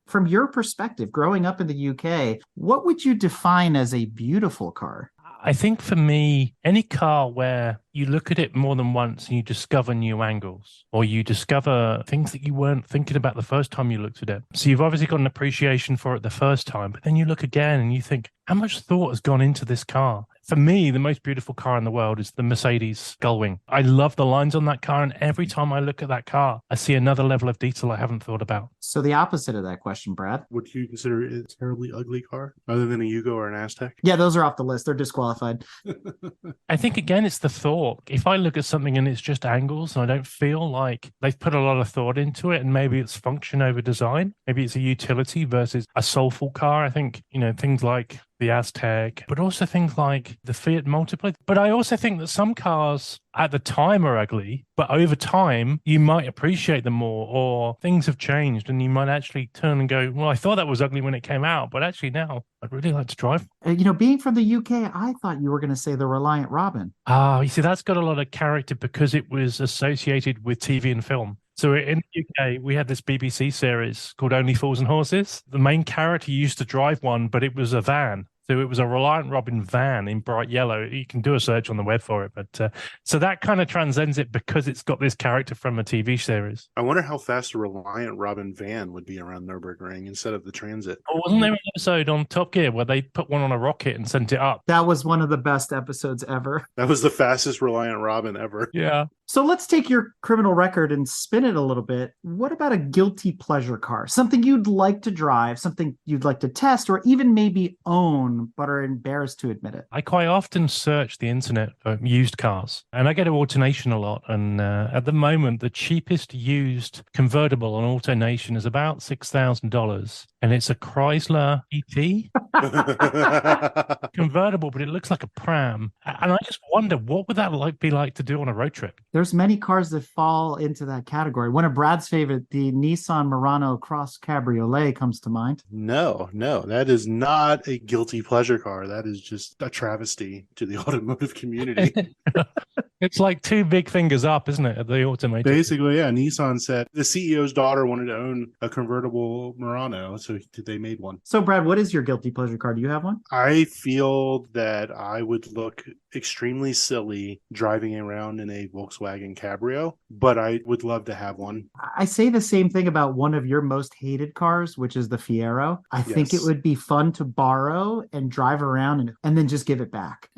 From your perspective, growing up in the UK, what would you define as a beautiful car? I think for me, any car where you look at it more than once and you discover new angles, or you discover things that you weren't thinking about the first time you looked at it. So you've obviously got an appreciation for it the first time, but then you look again and you think, how much thought has gone into this car? For me, the most beautiful car in the world is the Mercedes Gullwing. I love the lines on that car, and every time I look at that car, I see another level of detail I haven't thought about. So the opposite of that question, Brad. Would you consider it a terribly ugly car, other than a Yugo or an Aztek? Yeah, those are off the list. They're disqualified. I think, again, it's the thought. If I look at something and it's just angles, and I don't feel like they've put a lot of thought into it, and maybe it's function over design, maybe it's a utility versus a soulful car. I think, things like the Aztek, but also things like the Fiat Multipla. But I also think that some cars at the time are ugly, but over time you might appreciate them more, or things have changed and you might actually turn and go, well, I thought that was ugly when it came out, but actually now I'd really like to drive. Being from the UK, I thought you were going to say the Reliant Robin. You see, that's got a lot of character because it was associated with TV and film. So in the UK, we had this BBC series called Only Fools and Horses. The main character used to drive one, but it was a van. So it was a Reliant Robin van in bright yellow. You can do a search on the web for it. But so that kind of transcends it because it's got this character from a TV series. I wonder how fast a Reliant Robin van would be around Nürburgring instead of the Transit. Oh, wasn't there an episode on Top Gear where they put one on a rocket and sent it up? That was one of the best episodes ever. That was the fastest Reliant Robin ever. Yeah. So let's take your criminal record and spin it a little bit. What about a guilty pleasure car? Something you'd like to drive, something you'd like to test, or even maybe own, but are embarrassed to admit it. I quite often search the internet for used cars, and I go to AutoNation a lot. And at the moment, the cheapest used convertible on AutoNation is about $6,000, and it's a Chrysler ET convertible, but it looks like a pram. And I just wonder, what would that be like to do on a road trip? There's many cars that fall into that category. One of Brad's favorite, the Nissan Murano Cross Cabriolet, comes to mind. No, that is not a guilty pleasure car. That is just a travesty to the automotive community. It's like two big fingers up, isn't it, at the automaker? Basically, yeah. Nissan said the CEO's daughter wanted to own a convertible Murano, so they made one. So, Brad, what is your guilty pleasure car? Do you have one? I feel that I would look extremely silly driving around in a Volkswagen Cabrio, but I would love to have one. I say the same thing about one of your most hated cars, which is the Fiero. I think it would be fun to borrow and drive around and then just give it back.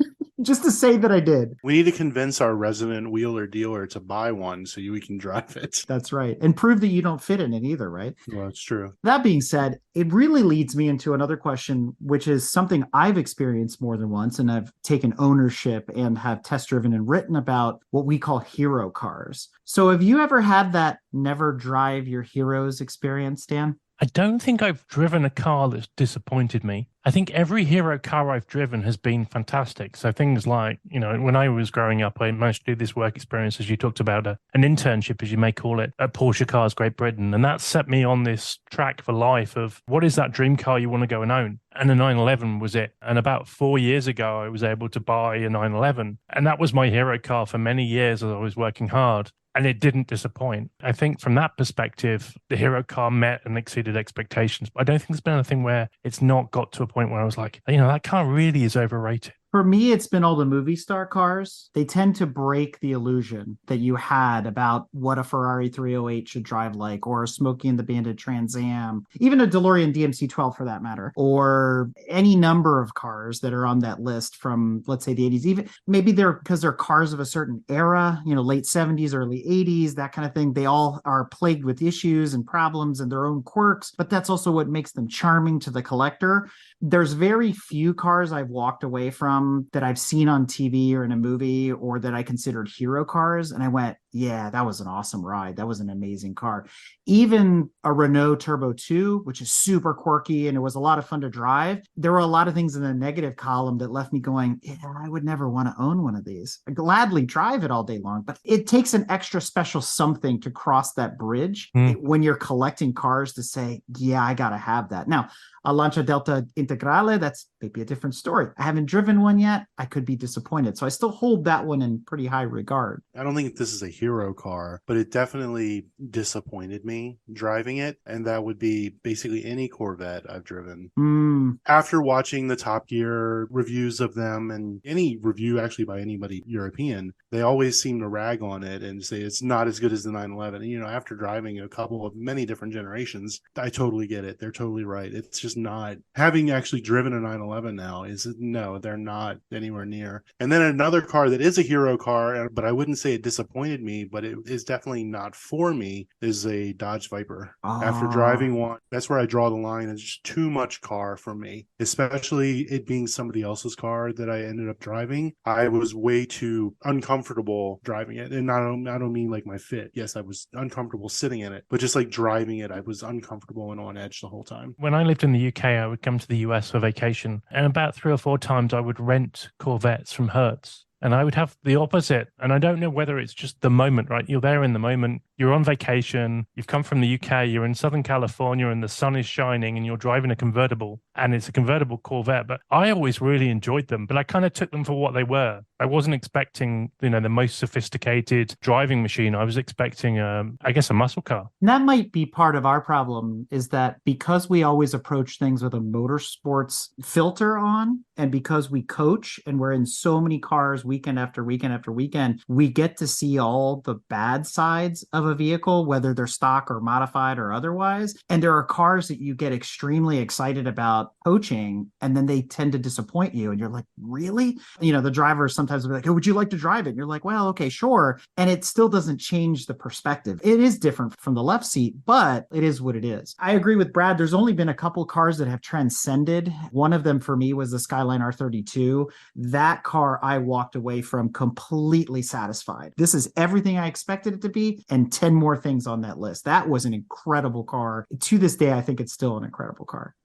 Just to say that I did. We need to convince our resident wheeler dealer to buy one so we can drive it. That's right. And prove that you don't fit in it either, right? Well, it's true. That being said, it really leads me into another question, which is something I've experienced more than once, and I've taken ownership and have test driven and written about what we call hero cars. So have you ever had that never drive your heroes experience, Dan? I don't think I've driven a car that's disappointed me. I think every hero car I've driven has been fantastic. So things like, when I was growing up, I managed to do this work experience, as you talked about, an internship, as you may call it, at Porsche Cars Great Britain. And that set me on this track for life of what is that dream car you want to go and own? And the 911 was it. And about 4 years ago, I was able to buy a 911. And that was my hero car for many years as I was working hard. And it didn't disappoint. I think from that perspective, the hero car met and exceeded expectations. But I don't think there's been anything where it's not got to a point where I was like, that car really is overrated. For me, it's been all the movie star cars. They tend to break the illusion that you had about what a Ferrari 308 should drive like, or a Smokey and the Bandit Trans Am, even a DeLorean DMC-12 for that matter, or any number of cars that are on that list from, let's say, the 80s. Even maybe they're because they're cars of a certain era, late 70s, early 80s, that kind of thing. They all are plagued with issues and problems and their own quirks, but that's also what makes them charming to the collector. There's very few cars I've walked away from that I've seen on TV or in a movie or that I considered hero cars. And I went, yeah, that was an awesome ride. That was an amazing car. Even a Renault Turbo 2, which is super quirky and it was a lot of fun to drive. There were a lot of things in the negative column that left me going, yeah, I would never want to own one of these. I gladly drive it all day long, but it takes an extra special something to cross that bridge when you're collecting cars to say, yeah, I got to have that. Now, a Lancia Delta Integrale, that's maybe a different story. I haven't driven one yet. I could be disappointed. So I still hold that one in pretty high regard. I don't think this is a hero car, but it definitely disappointed me driving it. And that would be basically any Corvette I've driven. After watching the Top Gear reviews of them and any review actually by anybody European, they always seem to rag on it and say it's not as good as the 911. And, after driving a couple of many different generations, I totally get it. They're totally right. It's just not. Having actually driven a 911 now no, they're not anywhere near. And then another car that is a hero car, but I wouldn't say it disappointed me, but it is definitely not for me, is a Dodge Viper. After driving one, that's where I draw the line. It's just too much car for me, especially it being somebody else's car that I ended up driving. I was way too uncomfortable driving it. And I don't mean like my fit. Yes, I was uncomfortable sitting in it, but just like driving it, I was uncomfortable and on edge the whole time. When I lived in the UK, I would come to the US for vacation, and about 3 or 4 times I would rent Corvettes from Hertz. And I would have the opposite. And I don't know whether it's just the moment, right? You're there in the moment. You're on vacation, you've come from the UK, you're in Southern California and the sun is shining and you're driving a convertible and it's a convertible Corvette. But I always really enjoyed them, but I kind of took them for what they were. I wasn't expecting, the most sophisticated driving machine. I was expecting, I guess, a muscle car. And that might be part of our problem, is that because we always approach things with a motorsports filter on, and because we coach and we're in so many cars weekend after weekend after weekend, we get to see all the bad sides of a vehicle, whether they're stock or modified or otherwise. And there are cars that you get extremely excited about coaching, and then they tend to disappoint you. And you're like, really? The driver sometimes will be like, oh, would you like to drive it? And you're like, well, okay, sure. And it still doesn't change the perspective. It is different from the left seat, but it is what it is. I agree with Brad. There's only been a couple cars that have transcended. One of them for me was the Skyline R32. That car I walked away from completely satisfied. This is everything I expected it to be, and 10 more things on that list. That was an incredible car. To this day, I think it's still an incredible car.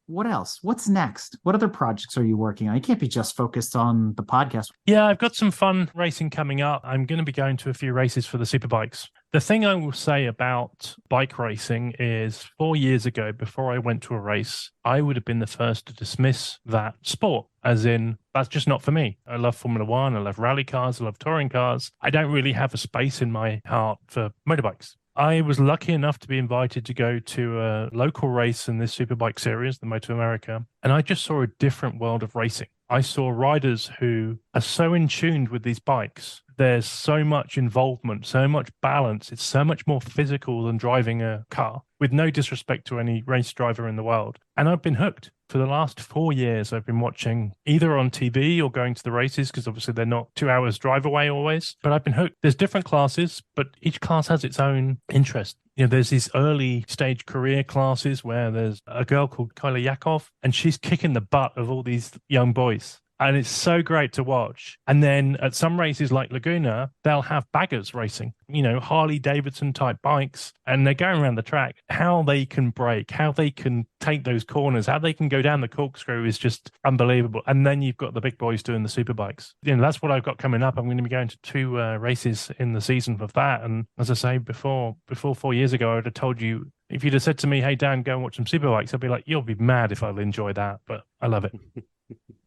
What else? What's next? What other projects are you working on? You can't be just focused on the podcast. Yeah, I've got some fun racing coming up. I'm going to be going to a few races for the Superbikes. The thing I will say about bike racing is 4 years ago, before I went to a race, I would have been the first to dismiss that sport, as in, that's just not for me. I love Formula One, I love rally cars, I love touring cars. I don't really have a space in my heart for motorbikes. I was lucky enough to be invited to go to a local race in this Superbike series, the Moto America, and I just saw a different world of racing. I saw riders who are so in tune with these bikes. There's so much involvement, so much balance. It's so much more physical than driving a car, with no disrespect to any race driver in the world. And I've been hooked. For the last 4 years, I've been watching either on TV or going to the races, because obviously they're not 2 hours drive away always. But I've been hooked. There's different classes, but each class has its own interest. There's these early stage career classes where there's a girl called Kyla Yakov, and she's kicking the butt of all these young boys. And it's so great to watch. And then at some races like Laguna, they'll have baggers racing, Harley Davidson type bikes. And they're going around the track. How they can brake, how they can take those corners, how they can go down the corkscrew is just unbelievable. And then you've got the big boys doing the Superbikes. That's what I've got coming up. I'm going to be going to 2 races in the season of that. And as I say, before 4 years ago, I would have told you, if you'd have said to me, hey, Dan, go and watch some Superbikes, I'd be like, you'll be mad if I'll enjoy that. But I love it.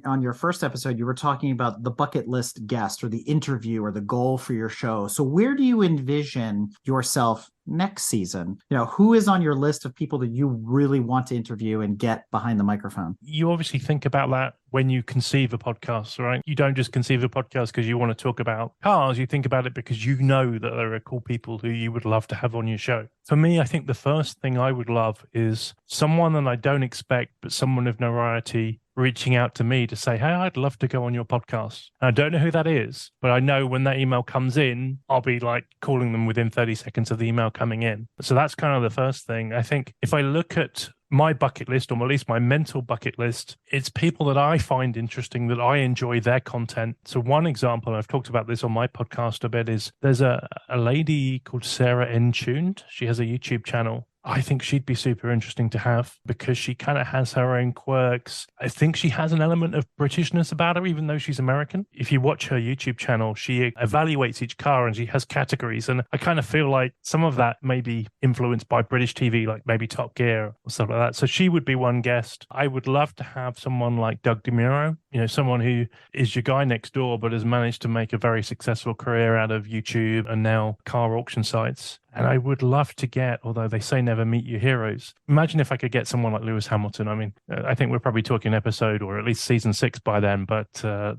On your first episode, you were talking about the bucket list guest, or the interview, or the goal for your show. So where do you envision yourself next season? Who is on your list of people that you really want to interview and get behind the microphone? You obviously think about that when you conceive a podcast, right? You don't just conceive a podcast because you want to talk about cars. You think about it because you know that there are cool people who you would love to have on your show. For me, I think the first thing I would love is someone that I don't expect, but someone of notoriety reaching out to me to say, hey, I'd love to go on your podcast. And I don't know who that is, but I know when that email comes in, I'll be like calling them within 30 seconds of the email coming in. So that's kind of the first thing. I think if I look at my bucket list, or at least my mental bucket list, it's people that I find interesting, that I enjoy their content. So one example, and I've talked about this on my podcast a bit, is there's a lady called Sarah Entuned. She has a YouTube channel. I think she'd be super interesting to have because she kind of has her own quirks. I think she has an element of Britishness about her, even though she's American. If you watch her YouTube channel, she evaluates each car and she has categories. And I kind of feel like some of that may be influenced by British TV, like maybe Top Gear or stuff like that. So she would be one guest. I would love to have someone like Doug DeMuro, someone who is your guy next door, but has managed to make a very successful career out of YouTube and now car auction sites. And I would love to get, although they say never meet your heroes, imagine if I could get someone like Lewis Hamilton. I mean, I think we're probably talking episode or at least season 6 by then, but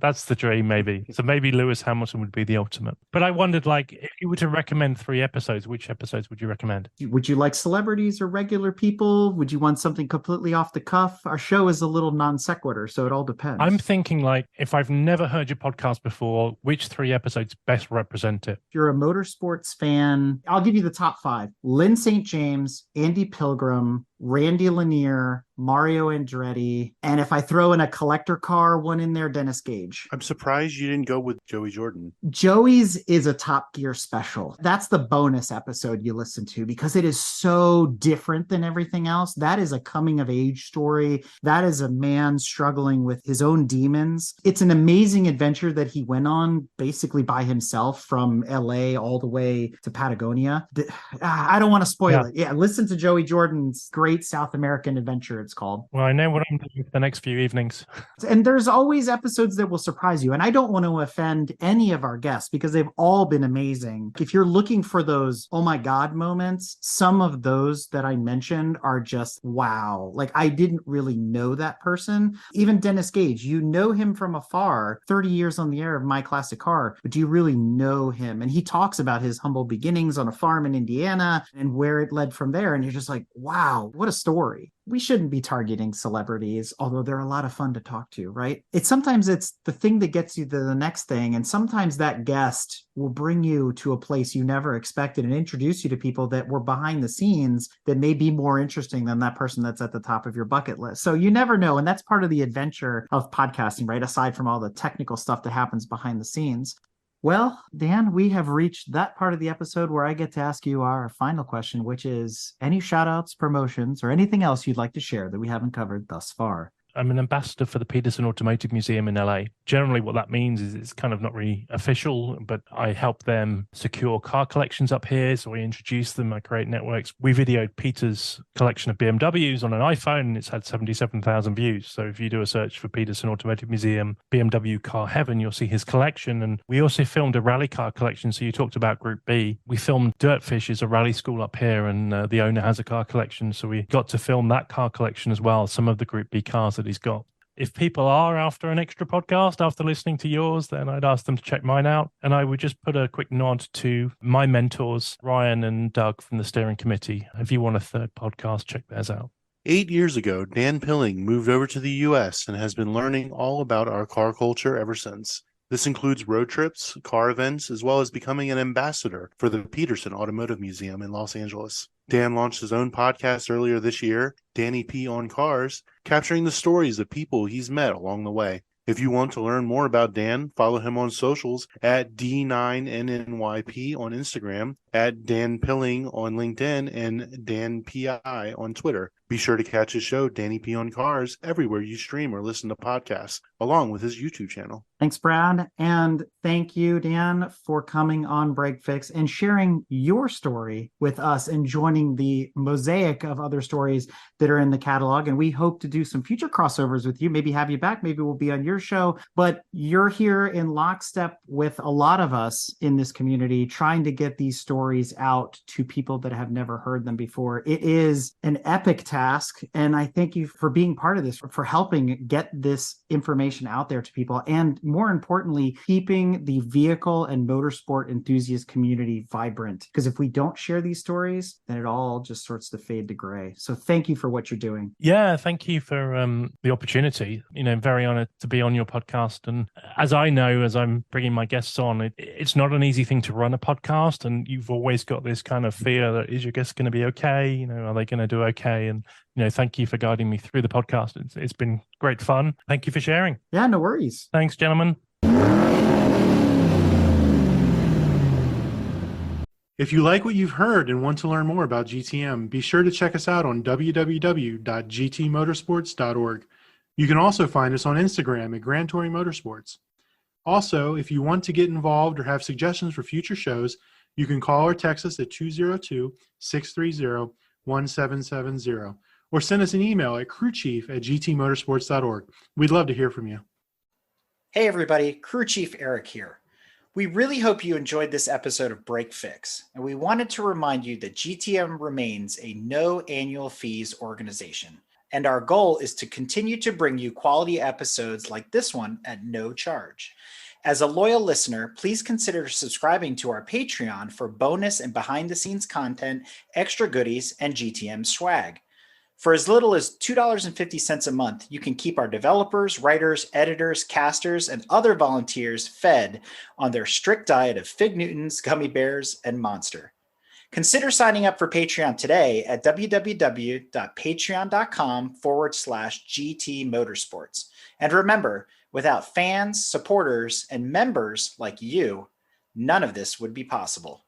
that's the dream maybe. So maybe Lewis Hamilton would be the ultimate. But I wondered, like, if you were to recommend 3 episodes, which episodes would you recommend? Would you like celebrities or regular people? Would you want something completely off the cuff? Our show is a little non sequitur, so it all depends. I'm thinking, like, if I've never heard your podcast before, which 3 episodes best represent it? If you're a motorsports fan, I'll give you the top 5. Lynn St. James, Andy Pilgrim, Randy Lanier, Mario Andretti, and if I throw in a collector car one in there, Dennis Gage. I'm surprised you didn't go with Joey Jordan. Joey's is a Top Gear special. That's the bonus episode you listen to because it is so different than everything else. That is a coming of age story. That is a man struggling with his own demons. It's an amazing adventure that he went on basically by himself from LA all the way to Patagonia. I don't want to spoil it. Yeah, listen to Joey Jordan's Great South American Adventure, it's called. Well, I know what I'm doing for the next few evenings. And there's always episodes that will surprise you. And I don't want to offend any of our guests because they've all been amazing. If you're looking for those, oh my God moments, some of those that I mentioned are just wow. Like I didn't really know that person. Even Dennis Gage, you know him from afar, 30 years on the air of My Classic Car, but do you really know him? And he talks about his humble beginnings on a farm in Indiana and where it led from there. And you're just like, wow, what a story. We shouldn't be targeting celebrities, although they're a lot of fun to talk to, right? Sometimes it's the thing that gets you to the next thing. And sometimes that guest will bring you to a place you never expected and introduce you to people that were behind the scenes that may be more interesting than that person that's at the top of your bucket list. So you never know. And that's part of the adventure of podcasting, right? Aside from all the technical stuff that happens behind the scenes. Well, Dan, we have reached that part of the episode where I get to ask you our final question, which is any shout outs, promotions, or anything else you'd like to share that we haven't covered thus far? I'm an ambassador for the Peterson Automotive Museum in LA. Generally, what that means is it's kind of not really official, but I help them secure car collections up here. So we introduce them, I create networks. We videoed Peter's collection of BMWs on an iPhone, and it's had 77,000 views. So if you do a search for Peterson Automotive Museum, BMW Car Heaven, you'll see his collection. And we also filmed a rally car collection. So you talked about Group B. We filmed Dirtfish is a rally school up here, and the owner has a car collection. So we got to film that car collection as well, some of the Group B cars that he's got. If people are after an extra podcast after listening to yours, then I'd ask them to check mine out. And I would just put a quick nod to my mentors, Ryan and Doug from the steering committee. If you want a third podcast, check theirs out. 8 years ago, Dan Pilling moved over to the U.S. and has been learning all about our car culture ever since. This includes road trips, car events, as well as becoming an ambassador for the Peterson Automotive Museum in Los Angeles. Dan launched his own podcast earlier this year, Danny P on Cars, capturing the stories of people he's met along the way. If you want to learn more about Dan, follow him on socials at D9NNYP on Instagram, at Dan Pilling on LinkedIn, and Dan PI on Twitter. Be sure to catch his show, Danny P on Cars, everywhere you stream or listen to podcasts, along with his YouTube channel. Thanks, Brad. And thank you, Dan, for coming on Break Fix and sharing your story with us and joining the mosaic of other stories that are in the catalog. And we hope to do some future crossovers with you, maybe have you back, maybe we'll be on your show. But you're here in lockstep with a lot of us in this community trying to get these stories out to people that have never heard them before. It is an epic task. And I thank you for being part of this, for helping get this information out there to people. And more importantly, keeping the vehicle and motorsport enthusiast community vibrant. Because if we don't share these stories, then it all just starts to fade to gray. So thank you for what you're doing. Yeah, thank you for the opportunity. Very honored to be on your podcast. And as I know, as I'm bringing my guests on, it's not an easy thing to run a podcast. And you've always got this kind of fear that is your guest going to be okay? Are they going to do okay? And thank you for guiding me through the podcast. It's been great fun. Thank you for sharing. Yeah, no worries. Thanks, gentlemen. If you like what you've heard and want to learn more about GTM, be sure to check us out on www.gtmotorsports.org. You can also find us on Instagram at Grand Touring Motorsports. Also, if you want to get involved or have suggestions for future shows, you can call or text us at 202-630-1770 or send us an email at crewchief@gtmotorsports.org. We'd love to hear from you. Hey everybody, Crew Chief Eric here. We really hope you enjoyed this episode of Break Fix, and we wanted to remind you that GTM remains a no annual fees organization, and our goal is to continue to bring you quality episodes like this one at no charge. As a loyal listener, please consider subscribing to our Patreon for bonus and behind-the-scenes content, extra goodies, and GTM swag. For as little as $2.50 a month, you can keep our developers, writers, editors, casters, and other volunteers fed on their strict diet of Fig Newtons, gummy bears, and Monster. Consider signing up for Patreon today at www.patreon.com/GT Motorsports. And remember, without fans, supporters, and members like you, none of this would be possible.